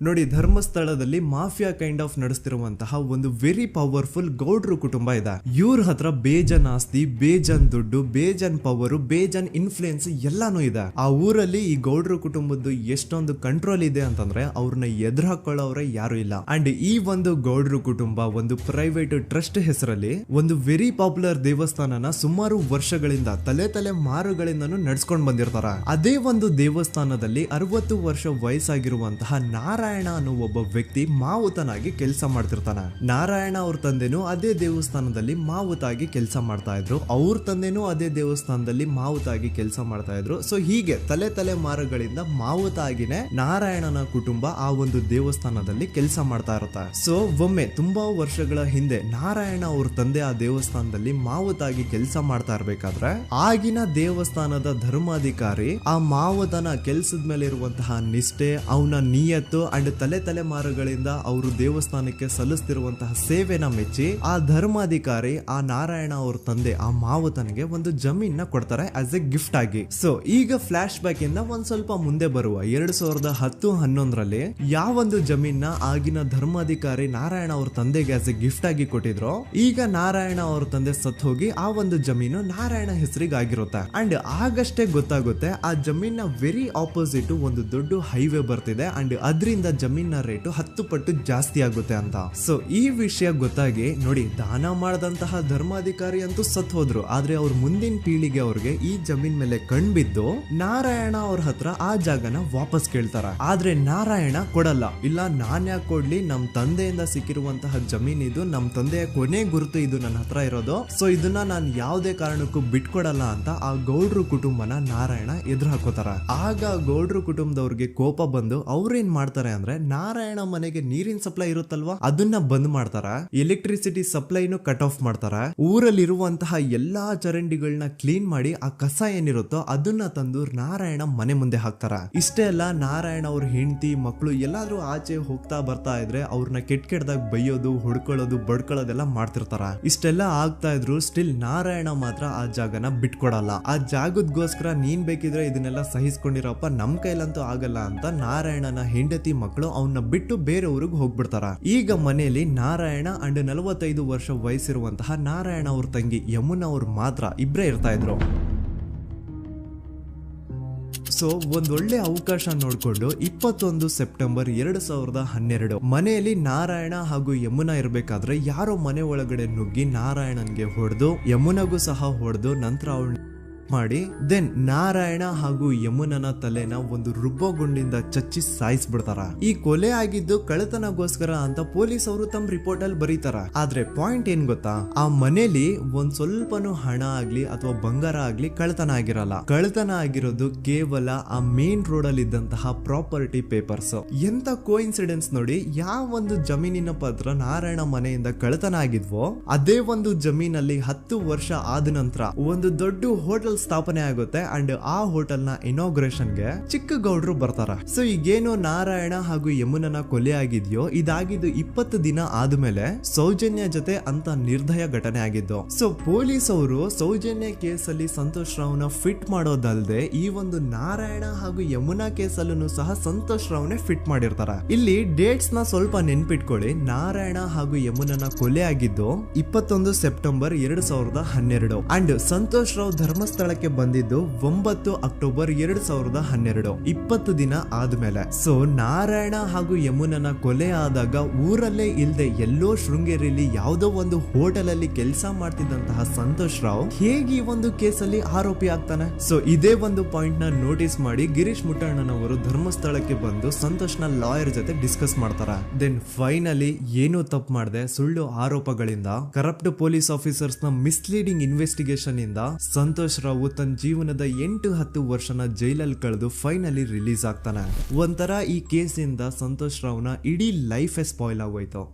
ನೋಡಿ, ಧರ್ಮಸ್ಥಳದಲ್ಲಿ ಮಾಫಿಯಾ ಕೈಂಡ್ ಆಫ್ ನಡೆಸ್ತಿರುವಂತಹ ಒಂದು ವೆರಿ ಪವರ್ಫುಲ್ ಗೌಡ್ರು ಕುಟುಂಬ ಇದೆ. ಇವ್ರ ಹತ್ರ ಬೇಜನ್ ಆಸ್ತಿ, ಬೇಜನ್ ದುಡ್ಡು, ಬೇಜನ್ ಪವರ್, ಬೇಜನ್ ಇನ್ಫ್ಲೂಯೆನ್ಸ್ ಎಲ್ಲಾನು ಇದೆ. ಆ ಊರಲ್ಲಿ ಈ ಗೌಡ್ರು ಕುಟುಂಬದ್ದು ಎಷ್ಟೊಂದು ಕಂಟ್ರೋಲ್ ಇದೆ ಅಂತಂದ್ರೆ ಅವ್ರನ್ನ ಎದುರು ಹಾಕೊಳ್ಳೋರೆ ಯಾರು ಇಲ್ಲ. ಅಂಡ್ ಈ ಒಂದು ಗೌಡ್ರು ಕುಟುಂಬ ಒಂದು ಪ್ರೈವೇಟ್ ಟ್ರಸ್ಟ್ ಹೆಸರಲ್ಲಿ ಒಂದು ವೆರಿ ಪಾಪ್ಯುಲರ್ ದೇವಸ್ಥಾನನ ಸುಮಾರು ವರ್ಷಗಳಿಂದ ತಲೆ ಮಾರುಗಳಿಂದನೂ ನಡ್ಸ್ಕೊಂಡ್ ಬಂದಿರ್ತಾರ. ಅದೇ ಒಂದು ದೇವಸ್ಥಾನದಲ್ಲಿ 60 ವರ್ಷ ವಯಸ್ಸಾಗಿರುವಂತಹ ನಾರಾಯಣ ಅನ್ನೋ ಒಬ್ಬ ವ್ಯಕ್ತಿ ಮಾವುತನಾಗಿ ಕೆಲಸ ಮಾಡ್ತಿರ್ತಾನೆ. ನಾರಾಯಣ ಅವ್ರ ತಂದೆನೂ ಅದೇ ದೇವಸ್ಥಾನದಲ್ಲಿ ಮಾವುತಾಗಿ ಕೆಲಸ ಮಾಡ್ತಾ ಇದ್ರು, ಅವ್ರ ತಂದೆನೂ ಅದೇ ದೇವಸ್ಥಾನದಲ್ಲಿ ಮಾವುತಾಗಿ ಕೆಲಸ ಮಾಡ್ತಾ ಇದ್ರು. ಸೊ ಹೀಗೆ ತಲೆ ಮಾರುಗಳಿಂದ ಮಾವುತ ಆಗಿನೇ ನಾರಾಯಣನ ಕುಟುಂಬ ಆ ಒಂದು ದೇವಸ್ಥಾನದಲ್ಲಿ ಕೆಲಸ ಮಾಡ್ತಾ ಇರುತ್ತೆ. ಸೊ ಒಮ್ಮೆ ತುಂಬಾ ವರ್ಷಗಳ ಹಿಂದೆ ನಾರಾಯಣ ಅವ್ರ ತಂದೆ ಆ ದೇವಸ್ಥಾನದಲ್ಲಿ ಮಾವುತಾಗಿ ಕೆಲಸ ಮಾಡ್ತಾ ಇರ್ಬೇಕಾದ್ರೆ ಆಗಿನ ದೇವಸ್ಥಾನದ ಧರ್ಮಾಧಿಕಾರಿ ಆ ಮಾವುತನ ಕೆಲ್ಸದ ಮೇಲೆ ಇರುವಂತಹ ನಿಷ್ಠೆ, ಅವನ ನಿಯತ್ತು ಅಂಡ್ ತಲೆಮಾರುಗಳಿಂದ ಅವರು ದೇವಸ್ಥಾನಕ್ಕೆ ಸಲ್ಲಿಸ್ತಿರುವಂತಹ ಸೇವೆನ ಮೆಚ್ಚಿ ಆ ಧರ್ಮಾಧಿಕಾರಿ ಆ ನಾರಾಯಣ ಅವ್ರ ತಂದೆ ಆ ಮಾವುತನಿಗೆ ಒಂದು ಜಮೀನ ಕೊಡ್ತಾರೆ ಆಸ್ ಎ ಗಿಫ್ಟ್ ಆಗಿ. ಸೊ ಈಗ ಫ್ಲಾಶ್ ಬ್ಯಾಕ್ ಇಂದ ಒಂದ್ ಸ್ವಲ್ಪ ಮುಂದೆ ಬರುವ 2010-11ರಲ್ಲಿ ಯಾವೊಂದು ಜಮೀನ ಆಗಿನ ಧರ್ಮಾಧಿಕಾರಿ ನಾರಾಯಣ ಅವ್ರ ತಂದೆಗೆ ಆಸ್ ಎ ಗಿಫ್ಟ್ ಆಗಿ ಕೊಟ್ಟಿದ್ರು, ಈಗ ನಾರಾಯಣ ಅವ್ರ ತಂದೆ ಸತ್ ಹೋಗಿ ಆ ಒಂದು ಜಮೀನು ನಾರಾಯಣ ಹೆಸರಿಗೆ ಆಗಿರುತ್ತೆ. ಅಂಡ್ ಆಗಷ್ಟೇ ಗೊತ್ತಾಗುತ್ತೆ ಆ ಜಮೀನ ವೆರಿ ಆಪೋಸಿಟ್ ಒಂದು ದೊಡ್ಡ ಹೈವೇ ಬರ್ತಿದೆ ಅಂಡ್ ಅದರಿಂದ ಜಮೀನ ರೇಟು 10 ಪಟ್ಟು ಜಾಸ್ತಿ ಆಗುತ್ತೆ ಅಂತ. ಸೊ ಈ ವಿಷಯ ಗೊತ್ತಾಗಿ ನೋಡಿ ದಾನ ಮಾಡದಂತಹ ಧರ್ಮಾಧಿಕಾರಿ ಅಂತೂ ಸತ್ ಹೋದ್ರು, ಆದ್ರೆ ಅವ್ರ ಮುಂದಿನ ಪೀಳಿಗೆ ಅವ್ರಿಗೆ ಈ ಜಮೀನ್ ಮೇಲೆ ಕಣ್ಬಿದ್ದು ನಾರಾಯಣ ಅವ್ರ ಹತ್ರ ಆ ಜಾಗನ ವಾಪಸ್ ಕೇಳ್ತಾರ. ಆದ್ರೆ ನಾರಾಯಣ ಕೊಡಲ್ಲ. ಇಲ್ಲ ನಾನ್ ಯಾಕೆ ಕೊಡ್ಲಿ, ನಮ್ ತಂದೆಯಿಂದ ಸಿಕ್ಕಿರುವಂತಹ ಜಮೀನ್ ಇದು, ನಮ್ ತಂದೆಯ ಕೊನೆ ಗುರುತು ಇದು ನನ್ನ ಹತ್ರ ಇರೋದು, ಸೊ ಇದನ್ನ ನಾನ್ ಯಾವುದೇ ಕಾರಣಕ್ಕೂ ಬಿಟ್ಕೊಡಲ್ಲ ಅಂತ ಆ ಗೌಡ್ರು ಕುಟುಂಬನ ನಾರಾಯಣ ಎದುರು ಹಾಕೋತಾರ. ಆಗ ಗೌಡ್ರು ಕುಟುಂಬದವ್ರಿಗೆ ಕೋಪ ಬಂದು ಅವ್ರೇನ್ ಮಾಡ್ತಾರೆ ಅಂದ್ರೆ ನಾರಾಯಣ ಮನೆಗೆ ನೀರಿನ ಸಪ್ಲೈ ಇರುತ್ತಲ್ವಾ ಅದನ್ನ ಬಂದ್ ಮಾಡ್ತಾರ, ಎಲೆಕ್ಟ್ರಿಸಿಟಿ ಸಪ್ಲೈನು ಕಟ್ ಆಫ್ ಮಾಡ್ತಾರ, ಊರಲ್ಲಿರುವಂತಹ ಎಲ್ಲಾ ಚರಂಡಿಗಳನ್ನ ಕ್ಲೀನ್ ಮಾಡಿ ಆ ಕಸ ಏನಿರುತ್ತೋ ಅದನ್ನ ತಂದು ನಾರಾಯಣ ಮನೆ ಮುಂದೆ ಹಾಕ್ತಾರ. ಇಷ್ಟೇ ಅಲ್ಲ, ನಾರಾಯಣ ಅವ್ರ ಹೆಂಡತಿ ಮಕ್ಕಳು ಎಲ್ಲಾದ್ರೂ ಆಚೆ ಹೋಗ್ತಾ ಬರ್ತಾ ಇದ್ರೆ ಅವ್ರನ್ನ ಕೆಟ್ಟದಾಗ ಬೈಯೋದು, ಹೊಡ್ಕೊಳ್ಳೋದು, ಬಡ್ಕೊಳ್ಳೋದೆಲ್ಲ ಮಾಡ್ತಿರ್ತಾರ. ಇಷ್ಟೆಲ್ಲ ಆಗ್ತಾ ಇದ್ರು ಸ್ಟಿಲ್ ನಾರಾಯಣ ಮಾತ್ರ ಆ ಜಾಗನ ಬಿಟ್ಕೊಡಲ್ಲ. ಆ ಜಾಗದಗೋಸ್ಕರ ನೀನ್ ಬೇಕಿದ್ರೆ ಇದನ್ನೆಲ್ಲ ಸಹಿಸ್ಕೊಂಡಿರಪ್ಪ, ನಮ್ ಕೈಲಂತೂ ಆಗಲ್ಲ ಅಂತ ನಾರಾಯಣನ ಹೆಂಡತಿ ಮಕ್ಕಳು ಅವನ್ನ ಬಿಟ್ಟು ಬೇರೆ ಊರಿಗೆ ಹೋಗ್ಬಿಡ್ತಾರ. ಈಗ ಮನೆಯಲ್ಲಿ ನಾರಾಯಣ ಅಂಡ್ 45 ವರ್ಷ ವಯಸ್ಸಿರುವಂತಹ ನಾರಾಯಣ ಅವ್ರ ತಂಗಿ ಯಮುನಾ ಅವ್ರು ಮಾತ್ರ ಇಬ್ರೇ ಇರ್ತಾ ಇದ್ರು. ಸೊ ಒಂದೊಳ್ಳೆ ಅವಕಾಶ ನೋಡ್ಕೊಂಡು 21 ಸೆಪ್ಟೆಂಬರ್ 2012 ಮನೆಯಲ್ಲಿ ನಾರಾಯಣ ಹಾಗೂ ಯಮುನಾ ಇರ್ಬೇಕಾದ್ರೆ ಯಾರೋ ಮನೆ ಒಳಗಡೆ ನುಗ್ಗಿ ನಾರಾಯಣನ್ಗೆ ಹೊಡೆದು ಯಮುನಾಗೂ ಸಹ ಹೊಡೆದು ನಂತರ ಅವಳು ಮಾಡಿ ದೆನ್ ನಾರಾಯಣ ಹಾಗೂ ಯಮುನನ ತಲೆನ ಒಂದು ರುಬ್ಬಗುಂಡಿಂದ ಚಚ್ಚಿ ಸಾಯಿಸ್ಬಿಡ್ತಾರ. ಈ ಕೊಲೆ ಆಗಿದ್ದು ಕಳ್ಳತನಗೋಸ್ಕರ ಅಂತ ಪೊಲೀಸ್ ಅವರು ತಮ್ಮ ರಿಪೋರ್ಟ್ ಅಲ್ಲಿ ಬರೀತಾರ. ಆದ್ರೆ ಪಾಯಿಂಟ್ ಏನ್ ಗೊತ್ತಾ, ಆ ಮನೇಲಿ ಒಂದ್ ಸ್ವಲ್ಪನೂ ಹಣ ಆಗ್ಲಿ ಅಥವಾ ಬಂಗಾರ ಆಗ್ಲಿ ಕಳ್ಳತನ ಆಗಿರಲ್ಲ. ಕಳ್ಳತನ ಆಗಿರೋದು ಕೇವಲ ಆ ಮೇನ್ ರೋಡ್ ಅಲ್ಲಿ ಇದ್ದಂತಹ ಪ್ರಾಪರ್ಟಿ ಪೇಪರ್ಸ್. ಎಂತ ಕೋಇನ್ಸಿಡೆನ್ಸ್ ನೋಡಿ, ಯಾವ ಒಂದು ಜಮೀನಿನ ಪತ್ರ ನಾರಾಯಣ ಮನೆಯಿಂದ ಕಳ್ಳತನ ಆಗಿದ್ವೋ ಅದೇ ಒಂದು ಜಮೀನಲ್ಲಿ 10 ವರ್ಷ ಆದ ನಂತರ ಒಂದು ದೊಡ್ಡ ಹೋಟೆಲ್ ಸ್ಥಾಪನೆ ಆಗುತ್ತೆ ಅಂಡ್ ಆ ಹೋಟೆಲ್ ನ ಇನಾಗ್ರೇಷನ್ ಗೆ ಚಿಕ್ಕ ಗೌಡ್ರು ಬರ್ತಾರ. ಸೊ ಈಗೇನು ನಾರಾಯಣ ಹಾಗೂ ಯಮುನನ ಕೊಲೆ ಆಗಿದ್ಯೋ ಇದಾಗಿದ್ದು 20 ದಿನ ಆದ್ಮೇಲೆ ಸೌಜನ್ಯ ಜೊತೆ ಅಂತ ನಿರ್ದಯ ಘಟನೆ ಆಗಿದ್ದು. ಸೊ ಪೊಲೀಸ್ ಅವರು ಸೌಜನ್ಯ ಕೇಸಲ್ಲಿ ಸಂತೋಷ್ ರಾವ್ನ ಫಿಟ್ ಮಾಡೋದಲ್ದೆ ಈ ಒಂದು ನಾರಾಯಣ ಹಾಗೂ ಯಮುನಾ ಕೇಸಲ್ಲೂ ಸಹ ಸಂತೋಷ್ ರಾವ್ನೆ ಫಿಟ್ ಮಾಡಿರ್ತಾರ. ಇಲ್ಲಿ ಡೇಟ್ಸ್ ನ ಸ್ವಲ್ಪ ನೆನ್ಪಿಟ್ಕೊಳ್ಳಿ. ನಾರಾಯಣ ಹಾಗೂ ಯಮುನನ ಕೊಲೆ ಆಗಿದ್ದು 21 ಸೆಪ್ಟೆಂಬರ್ 2012 ಅಂಡ್ ಸಂತೋಷ್ ರಾವ್ ಧರ್ಮಸ್ಥಳ ಬಂದಿದ್ದು 9 ಅಕ್ಟೋಬರ್ 2012, 20 ದಿನ ಆದ್ಮೇಲೆ. ಸೊ ನಾರಾಯಣ ಹಾಗೂ ಯಮುನನ ಕೊಲೆ ಆದಾಗ ಊರಲ್ಲೇ ಇಲ್ದೆ ಎಲ್ಲೋ ಶೃಂಗೇರಿಯಲ್ಲಿ ಯಾವುದೋ ಒಂದು ಹೋಟೆಲ್ ಅಲ್ಲಿ ಕೆಲಸ ಮಾಡ್ತಿದ್ದಂತಹ ಸಂತೋಷ್ ರಾವ್ ಹೇಗೆ ಈ ಒಂದು ಕೇಸಲ್ಲಿ ಆರೋಪಿ ಆಗ್ತಾನೆ? ಸೊ ಇದೇ ಒಂದು ಪಾಯಿಂಟ್ ನ ನೋಟಿಸ್ ಮಾಡಿ ಗಿರೀಶ್ ಮುಟ್ಟಣ್ಣನವರು ಧರ್ಮಸ್ಥಳಕ್ಕೆ ಬಂದು ಸಂತೋಷ್ ನ ಲಾಯರ್ ಜೊತೆ ಡಿಸ್ಕಸ್ ಮಾಡ್ತಾರ. ದೆನ್ ಫೈನಲಿ ಏನೋ ತಪ್ಪು ಮಾಡದೆ ಸುಳ್ಳು ಆರೋಪಗಳಿಂದ ಕರಪ್ಟ್ ಪೊಲೀಸ್ ಆಫೀಸರ್ಸ್ ನ ಮಿಸ್ಲೀಡಿಂಗ್ ಇನ್ವೆಸ್ಟಿಗೇಷನ್ ಇಂದ ಸಂತೋಷ್ ರಾವ್ ತನ್ನ ಜೀವನದ 8-10 ವರ್ಷನ ಜೈಲಲ್ಲಿ ಕಳೆದು ಫೈನಲಿ ರಿಲೀಸ್ ಆಗ್ತಾನೆ. ಒಂಥರ ಈ ಕೇಸಿಂದ ಸಂತೋಷ್ ರಾವ್ನ ಇಡೀ ಲೈಫೇ ಸ್ಪಾಯ್ಲ್ ಆಗೋಯ್ತು.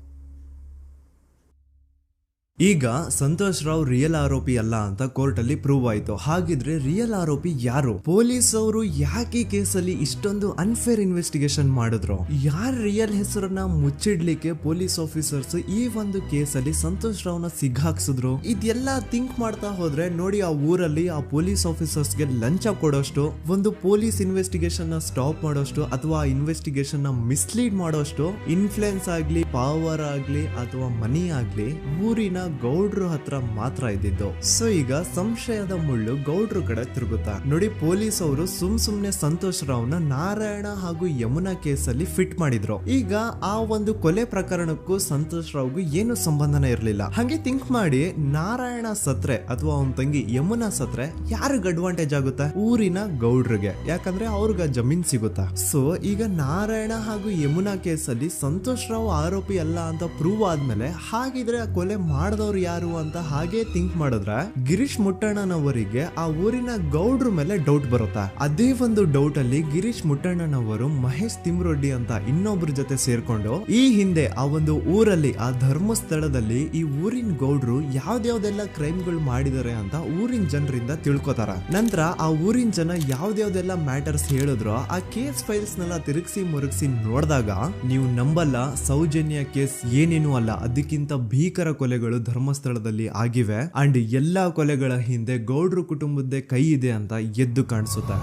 ಈಗ ಸಂತೋಷ್ ರಾವ್ ರಿಯಲ್ ಆರೋಪಿ ಅಲ್ಲ ಅಂತ ಕೋರ್ಟ್ ಅಲ್ಲಿ ಪ್ರೂವ್ ಆಯ್ತು. ಹಾಗಿದ್ರೆ ರಿಯಲ್ ಆರೋಪಿ ಯಾರು? ಪೊಲೀಸ್ ಅವರು ಯಾಕೆ ಕೇಸಲ್ಲಿ ಇಷ್ಟೊಂದು ಅನ್ಫೇರ್ ಇನ್ವೆಸ್ಟಿಗೇಷನ್ ಮಾಡಿದ್ರು? ಯಾರ ರಿಯಲ್ ಹೆಸರನ್ನ ಮುಚ್ಚಿಡ್ಲಿಕ್ಕೆ ಪೊಲೀಸ್ ಆಫೀಸರ್ಸ್ ಈ ಒಂದು ಕೇಸಲ್ಲಿ ಸಂತೋಷ್ ರಾವ್ನ ಸಿಗ್ಹಾಕ್ಸಿದ್ರು? ಇದೆಲ್ಲ ಥಿಂಕ್ ಮಾಡ್ತಾ ಹೋದ್ರೆ ನೋಡಿ ಆ ಊರಲ್ಲಿ ಆ ಪೊಲೀಸ್ ಆಫೀಸರ್ಸ್ಗೆ ಲಂಚ ಕೊಡೋಷ್ಟು, ಒಂದು ಪೊಲೀಸ್ ಇನ್ವೆಸ್ಟಿಗೇಷನ್ ನ ಸ್ಟಾಪ್ ಮಾಡೋಷ್ಟು ಅಥವಾ ಇನ್ವೆಸ್ಟಿಗೇಷನ್ ನ ಮಿಸ್ಲೀಡ್ ಮಾಡೋಷ್ಟು ಇನ್ಫ್ಲುಯೆನ್ಸ್ ಆಗ್ಲಿ, ಪವರ್ ಆಗ್ಲಿ ಅಥವಾ ಮನಿ ಆಗ್ಲಿ ಊರಿನ ಗೌಡ್ರು ಹತ್ರ ಮಾತ್ರ ಇದ್ದಿದ್ದು. ಸೊ ಈಗ ಸಂಶಯದ ಮುಳ್ಳು ಗೌಡ್ರು ಕಡೆ ತಿರುಗುತ್ತಾ. ನೋಡಿ ಪೊಲೀಸ್ ಅವರು ಸುಮ್ನೆ ಸಂತೋಷ್ ರಾವ್ನ ನಾರಾಯಣ ಹಾಗೂ ಯಮುನಾ ಕೇಸಲ್ಲಿ ಫಿಟ್ ಮಾಡಿದ್ರು. ಈಗ ಆ ಒಂದು ಕೊಲೆ ಪ್ರಕರಣಕ್ಕೂ ಸಂತೋಷ್ ರಾವ್ಗೂ ಏನು ಸಂಬಂಧನ ಇರ್ಲಿಲ್ಲ. ಹಂಗೆ ಥಿಂಕ್ ಮಾಡಿ ನಾರಾಯಣ ಸತ್ರೆ ಅಥವಾ ಅವನ ತಂಗಿ ಯಮುನಾ ಸತ್ರೆ ಯಾರಿಗ ಅಡ್ವಾಂಟೇಜ್ ಆಗುತ್ತೆ? ಊರಿನ ಗೌಡ್ರಿಗೆ, ಯಾಕಂದ್ರೆ ಅವ್ರಿಗ ಜಮೀನ್ ಸಿಗುತ್ತಾ. ಸೊ ಈಗ ನಾರಾಯಣ ಹಾಗೂ ಯಮುನಾ ಕೇಸಲ್ಲಿ ಸಂತೋಷ್ ರಾವ್ ಆರೋಪಿ ಅಲ್ಲ ಅಂತ ಪ್ರೂವ್ ಆದ್ಮೇಲೆ ಹಾಗಿದ್ರೆ ಆ ಕೊಲೆ ಮಾಡ್ದವ್ರು ಯಾರು ಅಂತ ಹಾಗೆ ಥಿಂಕ್ ಮಾಡಿದ್ರೆ ಗಿರೀಶ್ ಮುಟ್ಟಣ್ಣನವರಿಗೆ ಆ ಊರಿನ ಗೌಡ್ರ ಮೇಲೆ ಡೌಟ್ ಬರುತ್ತೆ. ಅದೇ ಒಂದು ಡೌಟ್ ಅಲ್ಲಿ ಗಿರೀಶ್ ಮುಟ್ಟಣ್ಣನವರು ಮಹೇಶ್ ತಿಮ್ರೊಡ್ಡಿ ಅಂತ ಇನ್ನೊಬ್ರ ಜೊತೆ ಸೇರ್ಕೊಂಡು ಈ ಹಿಂದೆ ಆ ಒಂದು ಊರಲ್ಲಿ ಆ ಧರ್ಮಸ್ಥಳದಲ್ಲಿ ಈ ಊರಿನ ಗೌಡ್ರು ಯಾವ್ದಾವ್ದೆಲ್ಲ ಕ್ರೈಮ್ಗಳು ಮಾಡಿದಾರೆ ಅಂತ ಊರಿನ ಜನರಿಂದ ತಿಳ್ಕೊತಾರ. ನಂತರ ಆ ಊರಿನ ಜನ ಯಾವ್ದಾವ್ದೆಲ್ಲ ಮ್ಯಾಟರ್ಸ್ ಹೇಳಿದ್ರು ಆ ಕೇಸ್ ಫೈಲ್ಸ್ ನೆಲ್ಲ ತಿರುಗಿಸಿ ಮುರುಗಿಸಿ ನೋಡಿದಾಗ ನೀವು ನಂಬಲ್ಲ, ಸೌಜನ್ಯ ಕೇಸ್ ಏನೇನು ಅಲ್ಲ, ಅದಕ್ಕಿಂತ ಭೀಕರ ಕೊಲೆಗಳು ಧರ್ಮಸ್ಥಳದಲ್ಲಿ ಆಗಿವೆ. ಅಂಡ್ ಎಲ್ಲಾ ಕೊಲೆಗಳ ಹಿಂದೆ ಗೌಡ್ರು ಕುಟುಂಬದ್ದೇ ಕೈ ಇದೆ ಅಂತ ಎದ್ದು ಕಾಣಿಸುತ್ತೆ.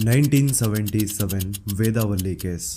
1977 ವೇದಾವಲ್ಲಿ ಕೇಸ್.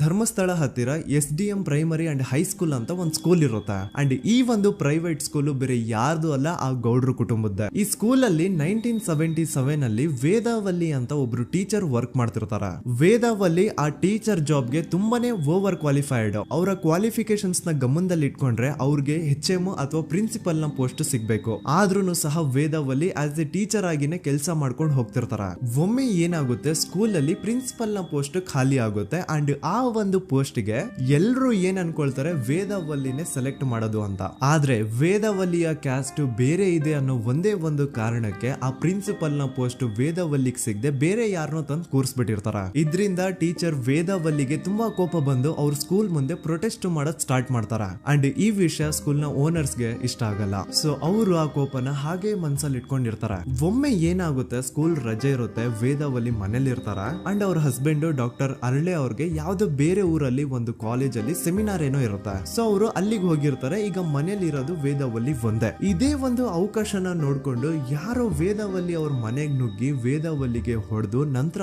ಧರ್ಮಸ್ಥಳ ಹತ್ತಿರ SDM ಪ್ರೈಮರಿ ಅಂಡ್ ಹೈಸ್ಕೂಲ್ ಅಂತ ಒಂದು ಸ್ಕೂಲ್ ಇರುತ್ತೆ. ಅಂಡ್ ಈ ಒಂದು ಪ್ರೈವೇಟ್ ಸ್ಕೂಲ್ ಬೇರೆ ಯಾರ್ದು ಅಲ್ಲ, ಆ ಗೌಡ್ರ ಕುಟುಂಬದ. ಈ ಸ್ಕೂಲ್ ಅಲ್ಲಿ 1977 ಅಲ್ಲಿ ವೇದಾವಲ್ಲಿ ಅಂತ ಒಬ್ರು ಟೀಚರ್ ವರ್ಕ್ ಮಾಡ್ತಿರ್ತಾರ. ವೇದಾವಲ್ಲಿ ಆ ಟೀಚರ್ ಜಾಬ್ಗೆ ತುಂಬಾನೇ ಓವರ್ ಕ್ವಾಲಿಫೈಡ್. ಅವರ ಕ್ವಾಲಿಫಿಕೇಶನ್ಸ್ ನ ಗಮನದಲ್ಲಿ ಇಟ್ಕೊಂಡ್ರೆ ಅವ್ರಿಗೆ HM ಅಥವಾ ಪ್ರಿನ್ಸಿಪಲ್ ನ ಪೋಸ್ಟ್ ಸಿಗ್ಬೇಕು. ಆದ್ರೂ ಸಹ ವೇದಾವಲ್ಲಿ ಆಸ್ ಎ ಟೀಚರ್ ಆಗಿನೇ ಕೆಲಸ ಮಾಡ್ಕೊಂಡು ಹೋಗ್ತಿರ್ತಾರ. ಒಮ್ಮೆ ಏನಾಗುತ್ತೆ, ಸ್ಕೂಲ್ ಅಲ್ಲಿ ಪ್ರಿನ್ಸಿಪಲ್ ನ ಪೋಸ್ಟ್ ಖಾಲಿ ಆಗುತ್ತೆ. ಅಂಡ್ ಆ ಒಂದು ಪೋಸ್ಟ್ ಗೆ ಎಲ್ರು ಏನ್ ಅನ್ಕೊಳ್ತಾರೆ, ವೇದಾವಲ್ಲಿನೇ ಸೆಲೆಕ್ಟ್ ಮಾಡೋದು ಅಂತ. ಆದ್ರೆ ವೇದಾವಲ್ಲಿಯ ಕ್ಯಾಸ್ಟ್ ಬೇರೆ ಇದೆ ಅನ್ನೋ ಒಂದೇ ಒಂದು ಕಾರಣಕ್ಕೆ ಆ ಪ್ರಿನ್ಸಿಪಲ್ ನ ಪೋಸ್ಟ್ ವೇದಾವಲ್ಲಿಗೆ ಸಿಗದೆ ಬೇರೆ ಯಾರನ್ನೋ ತಂದು ಕೂರಿಸ್ಬಿಟ್ಟಿರ್ತಾರ. ಇದರಿಂದ ಟೀಚರ್ ವೇದಾವಲ್ಲಿಗೆ ತುಂಬಾ ಕೋಪ ಬಂದು ಅವ್ರ ಸ್ಕೂಲ್ ಮುಂದೆ ಪ್ರೊಟೆಸ್ಟ್ ಮಾಡೋದ್ ಸ್ಟಾರ್ಟ್ ಮಾಡ್ತಾರ. ಅಂಡ್ ಈ ವಿಷಯ ಸ್ಕೂಲ್ ನ ಓನರ್ಸ್ ಗೆ ಇಷ್ಟ ಆಗಲ್ಲ. ಸೊ ಅವರು ಆ ಕೋಪನ ಹಾಗೆ ಮನ್ಸಲ್ಲಿ ಇಟ್ಕೊಂಡಿರ್ತಾರ. ಒಮ್ಮೆ ಏನಾಗುತ್ತೆ, ಸ್ಕೂಲ್ ರಜೆ ಇರುತ್ತೆ, ವೇದಾವಲ್ಲಿ ಮನೇಲಿ ಇರ್ತಾರ. ಅಂಡ್ ಅವ್ರ ಹಸ್ಬೆಂಡ್ ಡಾಕ್ಟರ್ ಅರಳೆ ಅವ್ರಿಗೆ ಯಾವ್ದೋ ಬೇರೆ ಊರಲ್ಲಿ ಒಂದು ಕಾಲೇಜ್ ಅಲ್ಲಿ ಸೆಮಿನಾರ್ ಏನೋ ಇರುತ್ತೆ. ಸೊ ಅವರು ಅಲ್ಲಿಗೆ ಹೋಗಿರ್ತಾರೆ. ಈಗ ಮನೇಲಿ ಇರೋದು ವೇದಾವಲ್ಲಿ ಒಂದೇ. ಇದೇ ಒಂದು ಅವಕಾಶನ ನೋಡ್ಕೊಂಡು ಯಾರೋ ವೇದಾವಲ್ಲಿ ಅವ್ರ ಮನೆಗೆ ನುಗ್ಗಿ ವೇದಾವಲ್ಲಿಗೆ ಹೊಡೆದು ನಂತರ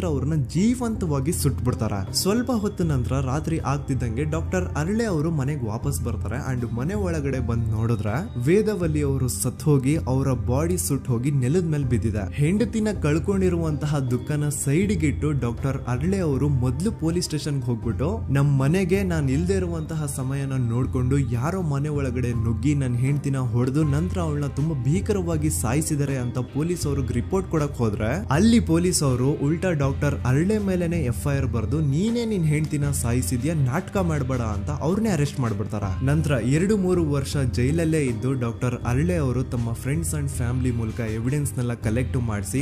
ಅವ್ರನ್ನ ಜೀವಂತವಾಗಿ ಸುಟ್ಬಿಡ್ತಾರ. ಸ್ವಲ್ಪ ಹೊತ್ತು ನಂತರ ರಾತ್ರಿ ಆಗ್ತಿದ್ದಂಗೆ ಡಾಕ್ಟರ್ ಅರಳೆ ಅವರು ಮನೆಗೆ ವಾಪಸ್ ಬರ್ತಾರೆ. ಅಂಡ್ ಮನೆ ಒಳಗಡೆ ಬಂದ್ ನೋಡಿದ್ರೆ ವೇದಾವಲ್ಲಿ ಅವರು ಸತ್ ಹೋಗಿ ಅವರ ಬಾಡಿ ಸುಟ್ ಹೋಗಿ ನೆಲದ ಮೇಲೆ ಬಿದ್ದಿದೆ. ಹೆಂಡತಿನ ಕಳ್ಕೊಂಡಿರುವಂತಹ ದುಃಖನ ಸೈಡ್ಗೆ ಇಟ್ಟು ಡಾಕ್ಟರ್ ಅರಳೆ ಅವರು ಮೊದ್ಲು ಪೊಲೀಸ್ ಸ್ಟೇಷನ್ ಹೋಗ್ಬಿಟ್ಟು ನಮ್ ಮನೆಗೆ ನಾನು ಇಲ್ದೇ ಇರುವಂತಹ ಸಮಯನ ನೋಡ್ಕೊಂಡು ಯಾರೋ ಮನೆ ಒಳಗಡೆ ನುಗ್ಗಿ ನನ್ನ ಹೆಂಡತಿನ ಹೊಡೆದು ನಂತರ ಅವಳನ್ನ ತುಂಬಾ ಭೀಕರವಾಗಿ ಸಾಯಿಸಿದ್ದಾರೆ ಅಂತ ಪೊಲೀಸ್ ಅವ್ರಿಗೆ ರಿಪೋರ್ಟ್ ಕೊಡಕ್ ಹೋದ್ರೆ ಅಲ್ಲಿ ಪೊಲೀಸ್ ಅವರು ಉಲ್ಟಾ ಡಾಕ್ಟರ್ ಅರಳೆ ಮೇಲೆನೆ FIR ಬರ್ದು ನೀನೇ ನಿನ್ ಹೆಂಡತಿನ ಸಾಯಿಸಿದ್ಯಾ, ನಾಟಕ ಮಾಡಬೇಡ ಅಂತ ಅವ್ರನ್ನೇ ಅರೆಸ್ಟ್ ಮಾಡ್ಬಿಡ್ತಾರ. ನಂತರ 2-3 ವರ್ಷ ಜೈಲಲ್ಲೇ ಇದ್ದು ಡಾಕ್ಟರ್ ಅರಳೆ ಅವರು ತಮ್ಮ ಫ್ರೆಂಡ್ಸ್ ಅಂಡ್ ಫ್ಯಾಮಿಲಿ ಮೂಲಕ ಎವಿಡೆನ್ಸ್ ನೆಲ್ಲ ಕಲೆಕ್ಟ್ ಮಾಡಿಸಿ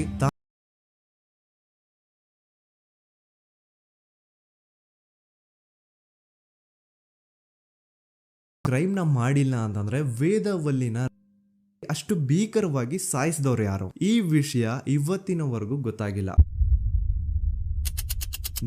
ಕ್ರೈಮ್ ನ ಮಾಡಿಲ್ಲ ಅಂತಂದ್ರೆ ವೇದಾವಲ್ಲಿನ ಅಷ್ಟು ಭೀಕರವಾಗಿ ಸಾಯಿಸಿದವ್ರು ಯಾರು, ಈ ವಿಷಯ ಇವತ್ತಿನವರೆಗೂ ಗೊತ್ತಾಗಿಲ್ಲ.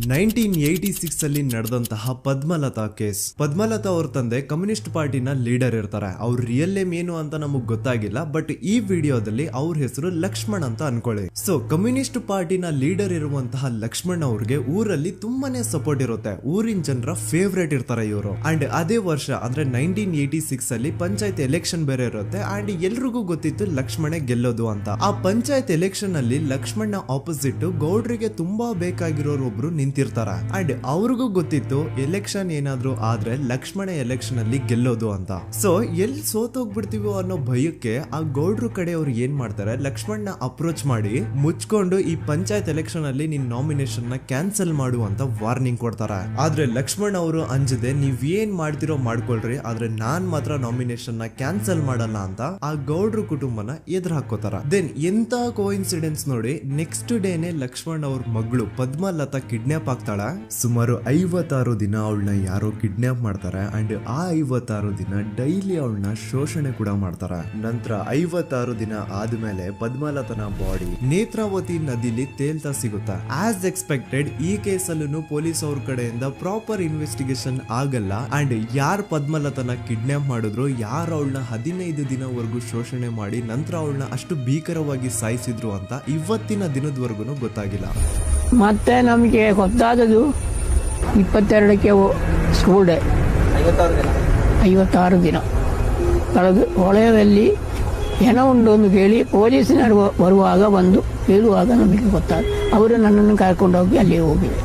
1986 ಅಲ್ಲಿ ನಡೆದಂತಹ ಪದ್ಮಲತಾ ಕೇಸ್. ಪದ್ಮಲತಾ ಅವ್ರ ತಂದೆ ಕಮ್ಯುನಿಸ್ಟ್ ಪಾರ್ಟಿನ ಲೀಡರ್ ಇರ್ತಾರೆ. ಅವ್ರ ರಿಯಲ್ ನೇಮ್ ಏನು ಅಂತ ನಮಗ್ ಗೊತ್ತಾಗಿಲ್ಲ, ಬಟ್ ಈ ವಿಡಿಯೋದಲ್ಲಿ ಅವ್ರ ಹೆಸರು ಲಕ್ಷ್ಮಣ್ ಅಂತ ಅನ್ಕೊಳ್ಳಿ. ಸೊ ಕಮ್ಯುನಿಸ್ಟ್ ಪಾರ್ಟಿನ ಲೀಡರ್ ಇರುವಂತಹ ಲಕ್ಷ್ಮಣ್ ಅವ್ರಿಗೆ ಊರಲ್ಲಿ ತುಂಬಾನೇ ಸಪೋರ್ಟ್ ಇರುತ್ತೆ. ಊರಿನ ಜನರ ಫೇವ್ರೇಟ್ ಇರ್ತಾರೆ ಇವರು. ಅಂಡ್ ಅದೇ ವರ್ಷ ಅಂದ್ರೆ 1986 ಅಲ್ಲಿ ಪಂಚಾಯತ್ ಎಲೆಕ್ಷನ್ ಬೇರೆ ಇರುತ್ತೆ. ಅಂಡ್ ಎಲ್ರಿಗೂ ಗೊತ್ತಿತ್ತು ಲಕ್ಷ್ಮಣೆ ಗೆಲ್ಲೋದು ಅಂತ. ಆ ಪಂಚಾಯತ್ ಎಲೆಕ್ಷನ್ ಅಲ್ಲಿ ಲಕ್ಷ್ಮಣ್ನ ಆಪೋಸಿಟ್ ಗೌಡ್ರಿಗೆ ತುಂಬಾ ಬೇಕಾಗಿರೋರು ಒಬ್ರು ನಿಂತಿರ್ತಾರ. ಅಂಡ್ ಅವ್ರಿಗೂ ಗೊತ್ತಿತ್ತು ಎಲೆಕ್ಷನ್ ಏನಾದ್ರು ಆದ್ರೆ ಲಕ್ಷ್ಮಣ ಎಲೆಕ್ಷನ್ ಅಲ್ಲಿ ಗೆಲ್ಲೋದು ಅಂತ. ಸೊ ಎಲ್ಲಿ ಸೋತೋಗ್ಬಿಡ್ತೀವೋ ಅನ್ನೋ ಭಯಕ್ಕೆ ಆ ಗೌಡ್ರು ಕಡೆ ಅವ್ರು ಏನ್ ಮಾಡ್ತಾರೆ, ಲಕ್ಷ್ಮಣ್ನ ಅಪ್ರೋಚ್ ಮಾಡಿ ಮುಚ್ಕೊಂಡು ಈ ಪಂಚಾಯತ್ ಎಲೆಕ್ಷನ್ ಅಲ್ಲಿ ನಿನ್ ನಾಮಿನೇಷನ್ ನ ಕ್ಯಾನ್ಸಲ್ ಮಾಡು ಅಂತ ವಾರ್ನಿಂಗ್ ಕೊಡ್ತಾರ. ಆದ್ರೆ ಲಕ್ಷ್ಮಣ್ ಅವರು ಅಂಜದೆ ನೀವ್ ಏನ್ ಮಾಡ್ತಿರೋ ಮಾಡ್ಕೊಳ್ರಿ, ಆದ್ರೆ ನಾನ್ ಮಾತ್ರ ನಾಮಿನೇಷನ್ ನ ಕ್ಯಾನ್ಸಲ್ ಮಾಡಲ್ಲ ಅಂತ ಆ ಗೌಡ್ರು ಕುಟುಂಬನ ಎದುರು ಹಾಕೋತಾರ. ದೆನ್ ಎಂತ ಕೋಇನ್ಸಿಡೆನ್ಸ್ ನೋಡಿ, ನೆಕ್ಸ್ಟ್ ಡೇನೆ ಲಕ್ಷ್ಮಣ್ ಅವ್ರ ಮಗಳು ಪದ್ಮಲತಾ ಕಿಡ್ನಾಪ್ ಆಗ್ತಾಳ. ಸುಮಾರು 56 ದಿನ ಅವಳನ್ನ ಯಾರೋ ಕಿಡ್ನಾಪ್ ಮಾಡ್ತಾರೆ. ಅಂಡ್ ಆ 56 ದಿನ ಡೈಲಿ ಅವಳನ್ನ ಶೋಷಣೆ ಕೂಡ ಮಾಡ್ತಾರೆ. ನಂತರ 56 ದಿನ ಆದ್ಮೇಲೆ ಪದ್ಮಲತನ ಬಾಡಿ ನೇತ್ರಾವತಿ ನದಿಲಿ ತೇಲ್ತಾ ಸಿಗುತ್ತಾ. ಆಸ್ ಎಕ್ಸ್ಪೆಕ್ಟೆಡ್ ಈ ಕೇಸಲ್ಲೂ ಪೊಲೀಸ್ ಅವ್ರ ಕಡೆಯಿಂದ ಪ್ರಾಪರ್ ಇನ್ವೆಸ್ಟಿಗೇಷನ್ ಆಗಲ್ಲ. ಅಂಡ್ ಯಾರ್ ಪದ್ಮಲತನ ಕಿಡ್ನಾಪ್ ಮಾಡಿದ್ರು, ಯಾರು ಅವಳನ್ನ 15 ದಿನವರೆಗೂ ಶೋಷಣೆ ಮಾಡಿ ನಂತರ ಅವಳನ್ನ ಅಷ್ಟು ಭೀಕರವಾಗಿ ಸಾಯಿಸಿದ್ರು ಅಂತ ಇವತ್ತಿನ ದಿನದವರೆಗೂ ಗೊತ್ತಾಗಿಲ್ಲ. ಮತ್ತೆ ನಮಗೆ ಗೊತ್ತಾದದು 22ಕ್ಕೆ ಸ್ಕೂಲ್ ಡೇ 56 ದಿನ ಕಳೆದು ಹೊಳೆಯಲ್ಲಿ ಹೆಣ ಉಂಡು ಎಂದು ಕೇಳಿ ಪೊಲೀಸಿನರು ಬರುವಾಗ ಬಂದು ಹೇಳುವಾಗ ನಮಗೆ ಗೊತ್ತಾದ. ಅವರು ನನ್ನನ್ನು ಕರ್ಕೊಂಡು ಹೋಗಿ ಅಲ್ಲಿ ಹೋಗಿವೆ.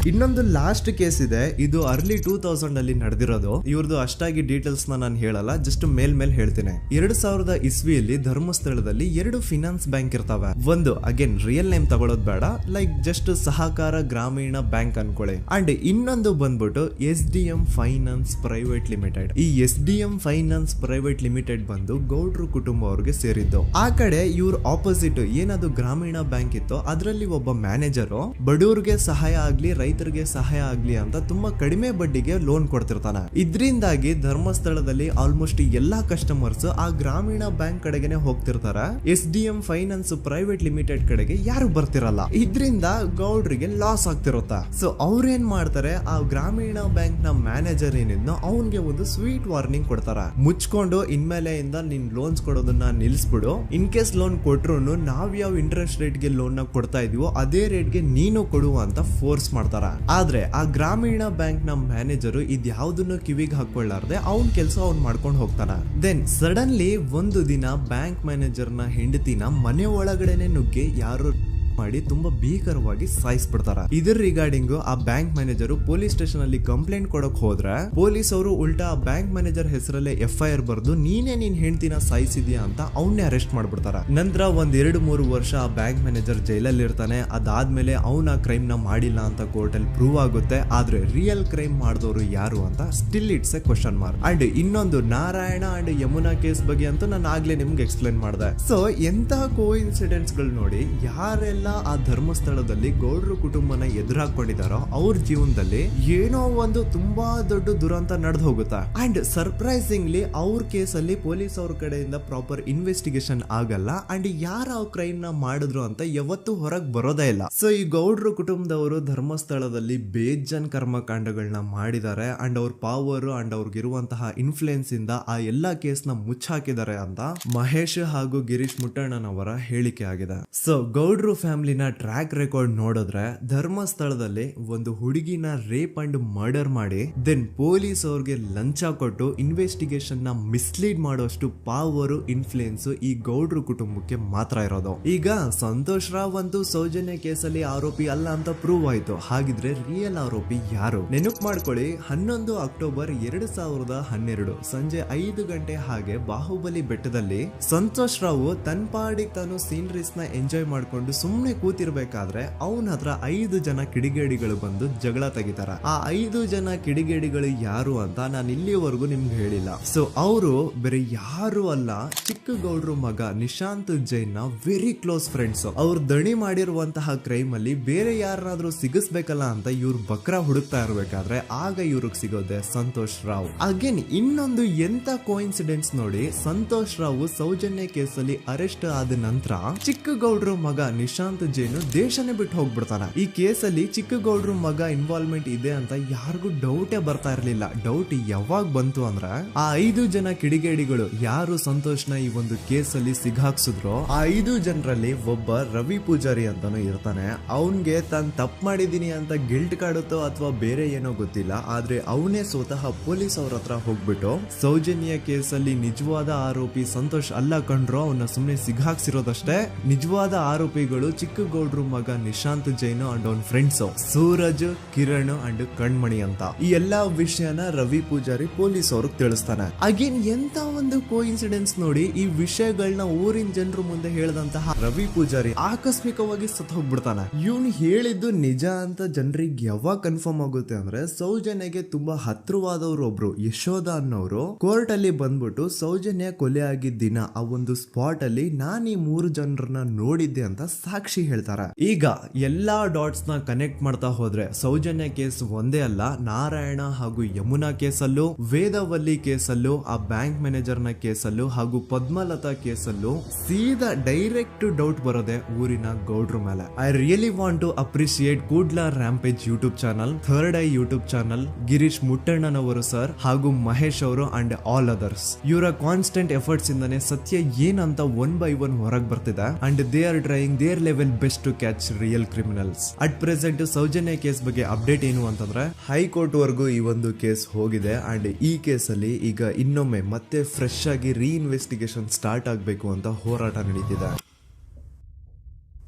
ಇನ್ನೊಂದು ಲಾಸ್ಟ್ ಕೇಸ್ ಇದೆ, ಇದು ಅರ್ಲಿ 2000 ಅಲ್ಲಿ ನಡೆದಿರೋದು. ಇವ್ರದ್ದು ಅಷ್ಟಾಗಿ ಡೀಟೇಲ್ಸ್ ನಾನು ಹೇಳಲ್ಲ, ಜಸ್ಟ್ ಮೇಲ್ ಹೇಳ್ತೀನಿ. 2000 ಇಸ್ವಿಯಲ್ಲಿ ಧರ್ಮಸ್ಥಳದಲ್ಲಿ 2 ಫಿನಾನ್ಸ್ ಬ್ಯಾಂಕ್ ಇರ್ತಾವೆ. ಒಂದು ಅಗೇನ್ ರಿಯಲ್ ನೇಮ್ ತಗೊಳ್ಳೋದು ಬೇಡ, ಲೈಕ್ ಜಸ್ಟ್ ಸಹಕಾರ ಗ್ರಾಮೀಣ ಬ್ಯಾಂಕ್ ಅನ್ಕೊಳ್ಳಿ. ಅಂಡ್ ಇನ್ನೊಂದು ಬಂದ್ಬಿಟ್ಟು SDM ಫೈನಾನ್ಸ್ ಪ್ರೈವೇಟ್ ಲಿಮಿಟೆಡ್. ಈ SDM ಫೈನಾನ್ಸ್ ಪ್ರೈವೇಟ್ ಲಿಮಿಟೆಡ್ ಬಂದು ಗೌಡ್ರು ಕುಟುಂಬ ಅವ್ರಿಗೆ ಸೇರಿದ್ದು. ಆ ಕಡೆ ಇವ್ರ ಆಪೋಸಿಟ್ ಏನದು ಗ್ರಾಮೀಣ ಬ್ಯಾಂಕ್ ಇತ್ತು, ಅದರಲ್ಲಿ ಒಬ್ಬ ಮ್ಯಾನೇಜರು ಬಡವ್ರಿಗೆ ಸಹಾಯ ಆಗ್ಲಿ ರೈತರಿಗೆ ಸಹಾಯ ಆಗ್ಲಿ ಅಂತ ತುಂಬಾ ಕಡಿಮೆ ಬಡ್ಡಿಗೆ ಲೋನ್ ಕೊಡ್ತಿರ್ತಾನೆ. ಇದರಿಂದಾಗಿ ಧರ್ಮಸ್ಥಳದಲ್ಲಿ ಆಲ್ಮೋಸ್ಟ್ ಎಲ್ಲಾ ಕಸ್ಟಮರ್ಸ್ ಆ ಗ್ರಾಮೀಣ ಬ್ಯಾಂಕ್ ಕಡೆಗೆ ಹೋಗ್ತಿರ್ತಾರ. SDM ಫೈನಾನ್ಸ್ ಪ್ರೈವೇಟ್ ಲಿಮಿಟೆಡ್ ಕಡೆಗೆ ಯಾರು ಬರ್ತಿರಲ್ಲ. ಇದರಿಂದ ಗೌಡ್ರಿಗೆ ಲಾಸ್ ಆಗ್ತಿರುತ್ತಾ. ಸೊ ಅವ್ರೇನ್ ಮಾಡ್ತಾರೆ, ಆ ಗ್ರಾಮೀಣ ಬ್ಯಾಂಕ್ ನ ಮ್ಯಾನೇಜರ್ ಏನಿದ್ನೋ ಅವನ್ಗೆ ಒಂದು ಸ್ವೀಟ್ ವಾರ್ನಿಂಗ್ ಕೊಡ್ತಾರ. ಮುಚ್ಕೊಂಡು ಇನ್ಮೇಲೆ ಇಂದ ನಿನ್ ಲೋನ್ಸ್ ಕೊಡೋದನ್ನ ನಿಲ್ಸ್ಬಿಡು. ಇನ್ ಕೇಸ್ ಲೋನ್ ಕೊಟ್ರು ನಾವ್ ಯಾವ ಇಂಟ್ರೆಸ್ಟ್ ರೇಟ್ ಗೆ ಲೋನ್ ನ ಕೊಡ್ತಾ ಇದೀವೋ ಅದೇ ರೇಟ್ ಗೆ ನೀನು ಕೊಡುವ ಅಂತ ಫೋರ್ಸ್ ಮಾಡ್ತಾರ. ಆದ್ರೆ ಆ ಗ್ರಾಮೀಣ ಬ್ಯಾಂಕ್ ನ ಮ್ಯಾನೇಜರ್ ಇದ್ಯಾವುದನ್ನು ಕಿವಿಗೆ ಹಾಕೊಳ್ಳಾರ್ದೆ ಅವನ್ ಕೆಲಸ ಅವ್ನ್ ಮಾಡ್ಕೊಂಡು ಹೋಗ್ತಾನ. ದೆನ್ ಸಡನ್ಲಿ ಒಂದು ದಿನ ಬ್ಯಾಂಕ್ ಮ್ಯಾನೇಜರ್ ನ ಹೆಂಡತಿನ ಮನೆ ಒಳಗಡೆನೆ ನುಗ್ಗಿ ಯಾರು ಮಾಡಿ ತುಂಬಾ ಭೀಕರವಾಗಿ ಸಾಯಿಸ್ಬಿಡ್ತಾರ. ಇದರ ರಿಗಾರ್ಡಿಂಗ್ ಆ ಬ್ಯಾಂಕ್ ಮ್ಯಾನೇಜರ್ ಪೊಲೀಸ್ ಸ್ಟೇಷನ್ ಅಲ್ಲಿ ಕಂಪ್ಲೇಂಟ್ ಕೊಡಕ್ ಹೋದ್ರೆ ಪೊಲೀಸ್ ಅವರು ಉಲ್ಟಾ ಆ ಬ್ಯಾಂಕ್ ಮ್ಯಾನೇಜರ್ ಹೆಸರಲ್ಲೇ FIR ಬರ್ದು ನೀನೇ ನಿನ್ ಹೆಂಡತಿನ ಸಾಯಿಸಿದ್ಯಾ ಅಂತ ಅವನ್ನೇ ಅರೆಸ್ಟ್ ಮಾಡ್ಬಿಡ್ತಾರ. ನಂತರ 1-2-3 ವರ್ಷ ಆ ಬ್ಯಾಂಕ್ ಮ್ಯಾನೇಜರ್ ಜೈಲಲ್ಲಿ ಇರ್ತಾನೆ. ಅದಾದ್ಮೇಲೆ ಅವನ ಕ್ರೈಮ್ ನ ಮಾಡಿಲ್ಲ ಅಂತ ಕೋರ್ಟ್ ಅಲ್ಲಿ ಪ್ರೂವ್ ಆಗುತ್ತೆ. ಆದ್ರೆ ರಿಯಲ್ ಕ್ರೈಮ್ ಮಾಡಿದವರು ಯಾರು ಅಂತ still it's A question mark. And ಇನ್ನೊಂದು ನಾರಾಯಣ ಅಂಡ್ ಯಮುನಾ ಕೇಸ್ ಬಗ್ಗೆ ಅಂತೂ ನಾನು ಆಗ್ಲೇ ನಿಮ್ಗೆ ಎಕ್ಸ್ಪ್ಲೇನ್ ಮಾಡಿದೆ. ಸೊ ಎಂತಹ ಕೋ ಇನ್ಸಿಡೆಂಟ್ಸ್ ಗಳು ನೋಡಿ, ಯಾರೆಲ್ಲ ಆ ಧರ್ಮಸ್ಥಳದಲ್ಲಿ ಗೌಡ್ರು ಕುಟುಂಬನ ಎದುರಾಕೊಂಡಿದಾರೋ ಅವ್ರ ಜೀವನದಲ್ಲಿ ಏನೋ ಒಂದು ತುಂಬಾ ದೊಡ್ಡ ದುರಂತ ನಡೆದು ಹೋಗುತ್ತಾ. ಅಂಡ್ ಸರ್ಪ್ರೈಸಿಂಗ್ಲಿ ಅವ್ರ ಕೇಸಲ್ಲಿ ಪೊಲೀಸ್ ಅವ್ರ ಕಡೆಯಿಂದ ಪ್ರಾಪರ್ ಇನ್ವೆಸ್ಟಿಗೇಷನ್ ಆಗಲ್ಲ. ಅಂಡ್ ಯಾರ ಆ ಕ್ರೈಮ್ ನ ಮಾಡಿದ್ರು ಅಂತ ಯಾವತ್ತೂ ಹೊರಗೆ ಬರೋದೇ ಇಲ್ಲ. ಸೊ ಈ ಗೌಡ್ರು ಕುಟುಂಬದವರು ಧರ್ಮಸ್ಥಳದಲ್ಲಿ ಬೇಜನ್ ಕರ್ಮಕಾಂಡಗಳನ್ನ ಮಾಡಿದ್ದಾರೆ. ಅಂಡ್ ಅವ್ರ ಪವರ್ ಅಂಡ್ ಅವ್ರಿಗಿರುವಂತಹ ಇನ್ಫ್ಲೂಯೆನ್ಸ್ ಇಂದ ಆ ಎಲ್ಲಾ ಕೇಸ್ ನ ಮುಚ್ಚಾಕಿದ್ದಾರೆ ಅಂತ ಮಹೇಶ್ ಹಾಗೂ ಗಿರೀಶ್ ಮುಟ್ಟಣ್ಣನವರ ಹೇಳಿಕೆ ಆಗಿದೆ. ಸೊ ಗೌಡ್ರು ಫ್ಯಾಮಿಲಿನ ಟ್ರ್ಯಾಕ್ ರೆಕಾರ್ಡ್ ನೋಡಿದ್ರೆ ಧರ್ಮಸ್ಥಳದಲ್ಲಿ ಒಂದು ಹುಡುಗಿನ ರೇಪ್ ಅಂಡ್ ಮರ್ಡರ್ ಮಾಡಿ ದೆನ್ ಪೊಲೀಸ್ ಅವ್ರಿಗೆ ಲಂಚ ಕೊಟ್ಟು ಇನ್ವೆಸ್ಟಿಗೇಷನ್ ನ ಮಿಸ್ಲೀಡ್ ಮಾಡೋಷ್ಟು ಪವರ್ ಇನ್ಫ್ಲೂಯೆನ್ಸ್ ಈ ಗೌಡ್ರು ಕುಟುಂಬಕ್ಕೆ ಮಾತ್ರ ಇರೋದು. ಈಗ ಸಂತೋಷ್ ರಾವ್ ಅಂತೂ ಸೌಜನ್ಯ ಕೇಸಲ್ಲಿ ಆರೋಪಿ ಅಲ್ಲ ಅಂತ ಪ್ರೂವ್ ಆಯ್ತು. ಹಾಗಿದ್ರೆ ರಿಯಲ್ ಆರೋಪಿ ಯಾರು? ನೆನಪು ಮಾಡ್ಕೊಳ್ಳಿ, 11 ಅಕ್ಟೋಬರ್ 2012 ಸಂಜೆ 5 ಗಂಟೆ ಹಾಗೆ ಬಾಹುಬಲಿ ಬೆಟ್ಟದಲ್ಲಿ ಸಂತೋಷ್ ರಾವ್ ತನ್ನ ಪಾಡಿಗೆ ತಾನು ಸೀನರೀಸ್ ನ ಎಂಜಾಯ್ ಮಾಡ್ಕೊಂಡು ಸುಮ್ಮನೆ ಕೂತಿರ್ಬೇಕಾದ್ರೆ ಅವನ ಹತ್ರ 5 ಜನ ಕಿಡಿಗೇಡಿಗಳು ಬಂದು ಜಗಳ ತೆಗಿತಾರ. ಆ 5 ಜನ ಕಿಡಿಗೇಡಿಗಳು ಯಾರು ಅಂತ ನಾನು ಇಲ್ಲಿವರೆಗೂ ನಿಮ್ಗೆ ಹೇಳಿಲ್ಲ. ಸೊ ಅವರು ಬೇರೆ ಯಾರು ಅಲ್ಲ, ಚಿಕ್ಕ ಗೌಡ್ರು ಮಗ ನಿಶಾಂತ್ ಜೈನ್ ನ ವೆರಿ ಕ್ಲೋಸ್ ಫ್ರೆಂಡ್ಸ್. ಅವ್ರು ದಣಿ ಮಾಡಿರುವಂತಹ ಕ್ರೈಮ್ ಅಲ್ಲಿ ಬೇರೆ ಯಾರನ್ನಾದ್ರೂ ಸಿಗಿಸ್ಬೇಕಲ್ಲ ಅಂತ ಇವ್ರು ಬಕ್ರ ಹುಡುಕ್ತಾ ಇರ್ಬೇಕಾದ್ರೆ ಆಗ ಇವ್ರಿಗೆ ಸಿಗೋದೆ ಸಂತೋಷ್ ರಾವ್. ಅಗೇನ್ ಇನ್ನೊಂದು ಎಂತ ಕೋಇನ್ಸಿಡೆನ್ಸ್ ನೋಡಿ, ಸಂತೋಷ್ ರಾವ್ ಸೌಜನ್ಯ ಕೇಸಲ್ಲಿ ಅರೆಸ್ಟ್ ಆದ ನಂತರ ಚಿಕ್ಕ ಗೌಡ್ರು ಮಗ ನಿಶಾಂತ್ ಜೈನು ದೇಶನೇ ಬಿಟ್ಟು ಹೋಗ್ಬಿಡ್ತಾನ. ಈ ಕೇಸಲ್ಲಿ ಚಿಕ್ಕ ಗೌಡ್ರು ಮಗ ಇನ್ವಾಲ್ವ್ಮೆಂಟ್ ಇದೆ ಅಂತ ಯಾರಿಗೂ ಡೌಟೇ ಬರ್ತಾ ಇರ್ಲಿಲ್ಲ. ಡೌಟ್ ಯಾವಾಗ ಬಂತು ಅಂದ್ರೆ ಆ 5 ಜನ ಕಿಡಿಗೇಡಿಗಳು ಯಾರು ಸಂತೋಷ್ನ ಈ ಒಂದು ಕೇಸಲ್ಲಿ ಸಿಗಾಕ್ಸಿದ್ರು ಆ 5 ಜನರಲ್ಲಿ ಒಬ್ಬ ರವಿ ಪೂಜಾರಿ ಅಂತಾನು ಇರ್ತಾನೆ. ಅವನ್ಗೆ ತಾನು ತಪ್ಪು ಮಾಡಿದೀನಿ ಅಂತ ಗಿಲ್ಟ್ ಕಾಡುತ್ತೋ ಅಥವಾ ಬೇರೆ ಏನೋ ಗೊತ್ತಿಲ್ಲ, ಆದ್ರೆ ಅವನೇ ಸ್ವತಃ ಪೊಲೀಸ್ ಅವ್ರ ಹತ್ರ ಹೋಗ್ಬಿಟ್ಟು ಸೌಜನ್ಯ ಕೇಸಲ್ಲಿ ನಿಜವಾದ ಆರೋಪಿ ಸಂತೋಷ್ ಅಲ್ಲ ಕಂಡ್ರು, ಅವನ್ನ ಸುಮ್ನೆ ಸಿಗಾಕ್ಸಿರೋದಷ್ಟೇ, ನಿಜವಾದ ಆರೋಪಿಗಳು ಚಿಕ್ಕ ಗೌಡ್ರು ಮಗ ನಿಶಾಂತ್ ಜೈನ್ ಅಂಡ್ ಅವನ್ ಫ್ರೆಂಡ್ಸ್ ಸೂರಜ್, ಕಿರಣ್ ಅಂಡ್ ಕಣ್ಮಣಿ ಅಂತ. ಈ ಎಲ್ಲಾ ವಿಷಯನ ರವಿ ಪೂಜಾರಿ ಪೊಲೀಸ್ ಅವ್ರಿಗೆ ತಿಳಿಸ್ತಾನೆ. ಅಗೇನ್ ಎಂತ ಒಂದು ಕೋಇನ್ಸಿಡೆನ್ಸ್ ನೋಡಿ, ಈ ವಿಷಯಗಳನ್ನ ಊರಿನ ಜನರು ಮುಂದೆ ಹೇಳಿದಂತಹ ರವಿ ಪೂಜಾರಿ ಆಕಸ್ಮಿಕವಾಗಿ ಸತ್ ಹೋಗ್ಬಿಡ್ತಾನೆ. ಇವನು ಹೇಳಿದ್ದು ನಿಜ ಅಂತ ಜನರಿಗೆ ಯಾವಾಗ ಕನ್ಫರ್ಮ್ ಆಗುತ್ತೆ ಅಂದ್ರೆ ಸೌಜನ್ಯಗೆ ತುಂಬಾ ಹತ್ರವಾದವ್ರು ಒಬ್ರು ಯಶೋಧ ಅನ್ನೋರು ಕೋರ್ಟ್ ಅಲ್ಲಿ ಬಂದ್ಬಿಟ್ಟು ಸೌಜನ್ಯ ಕೊಲೆ ಆಗಿದ್ದ ದಿನ ಆ ಒಂದು ಸ್ಪಾಟ್ ಅಲ್ಲಿ ನಾನು ಈ 3 ಜನರನ್ನ ನೋಡಿದ್ದೆ ಅಂತ ಸಾಕ್ಷಿ ಹೇಳ್ತಾರ. ಈಗ ಎಲ್ಲಾ ಡಾಟ್ಸ್ ನ ಕನೆಕ್ಟ್ ಮಾಡ್ತಾ ಹೋದ್ರೆ ಸೌಜನ್ಯ ಕೇಸ್ ಒಂದೇ ಅಲ್ಲ, ನಾರಾಯಣ ಹಾಗೂ ಯಮುನಾ ಕೇಸಲ್ಲೂ, ವೇದವಲ್ಲಿ ಕೇಸಲ್ಲೂ, ಆ ಬ್ಯಾಂಕ್ ಮ್ಯಾನೇಜರ್ ನ ಕೇಸಲ್ಲೂ ಹಾಗೂ ಪದ್ಮಲತಾ ಕೇಸಲ್ಲೂ ಸೀದಾ ಡೈರೆಕ್ಟ್ ಡೌಟ್ ಬರೋದೆ ಊರಿನ ಗೌಡ್ರ ಮೇಲೆ. I really want to appreciate Kudla rampage YouTube channel, third eye YouTube channel, Girish ಮುಟ್ಟಣ್ಣನವರು ಸರ್ ಹಾಗೂ ಮಹೇಶ್ ಅವರು ಅಂಡ್ ಆಲ್ ಅದರ್ಸ್. ಇವರ ಕಾನ್ಸ್ಟೆಂಟ್ ಎಫರ್ಟ್ಸ್ ಇಂದಾನೆ ಸತ್ಯ ಏನಂತ 1 by 1 ಹೊರಗೆ ಬರ್ತಿದೆ and they are trying their level best to catch real criminals. At present Soujanya case ಬಗ್ಗೆ ಅಪ್ಡೇಟ್ ಏನು ಅಂತಂದ್ರೆ ಹೈಕೋರ್ಟ್ ವರೆಗೂ ಈ ಒಂದು ಕೇಸ್ ಹೋಗಿದೆ ಅಂಡ್ ಈ ಕೇಸಲ್ಲಿ ಈಗ ಇನ್ನೊಮ್ಮೆ ಮತ್ತೆ ಫ್ರೆಶ್ ಆಗಿ ರೀಇನ್ವೆಸ್ಟಿಗೇಷನ್ ಸ್ಟಾರ್ಟ್ ಆಗಬೇಕು ಅಂತ ಹೋರಾಟ ನಡೀತಿದೆ.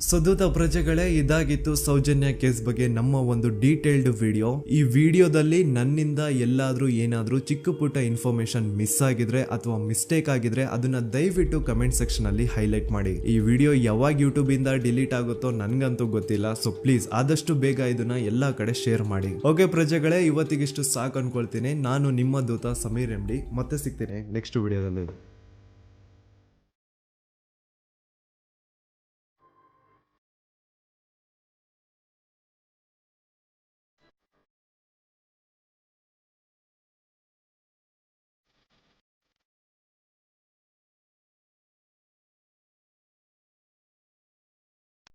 ಸೊ ದೂತ ಪ್ರಜೆಗಳೇ, ಇದಾಗಿತ್ತು ಸೌಜನ್ಯ ಕೇಸ್ ಬಗ್ಗೆ ನಮ್ಮ ಒಂದು ಡೀಟೇಲ್ಡ್ ವಿಡಿಯೋ. ಈ ವಿಡಿಯೋದಲ್ಲಿ ನನ್ನಿಂದ ಎಲ್ಲಾದ್ರೂ ಏನಾದ್ರೂ ಚಿಕ್ಕ ಪುಟ್ಟ ಇನ್ಫಾರ್ಮೇಶನ್ ಮಿಸ್ ಆಗಿದ್ರೆ ಅಥವಾ ಮಿಸ್ಟೇಕ್ ಆಗಿದ್ರೆ ಅದನ್ನ ದಯವಿಟ್ಟು ಕಮೆಂಟ್ ಸೆಕ್ಷನ್ ಅಲ್ಲಿ ಹೈಲೈಟ್ ಮಾಡಿ. ಈ ವಿಡಿಯೋ ಯಾವಾಗ ಯೂಟ್ಯೂಬ್ ಇಂದ ಡಿಲೀಟ್ ಆಗುತ್ತೋ ನನ್ಗಂತೂ ಗೊತ್ತಿಲ್ಲ. ಸೊ ಪ್ಲೀಸ್ ಆದಷ್ಟು ಬೇಗ ಇದನ್ನ ಎಲ್ಲಾ ಕಡೆ ಶೇರ್ ಮಾಡಿ. ಓಕೆ ಪ್ರಜೆಗಳೇ, ಇವತ್ತಿಗಿಷ್ಟು ಸಾಕು ಅನ್ಕೊಳ್ತೀನಿ. ನಾನು ನಿಮ್ಮ ದೂತ ಸಮೀರ್ MD. ಮತ್ತೆ ಸಿಗ್ತೀನಿ ನೆಕ್ಸ್ಟ್ ವಿಡಿಯೋದಲ್ಲಿ.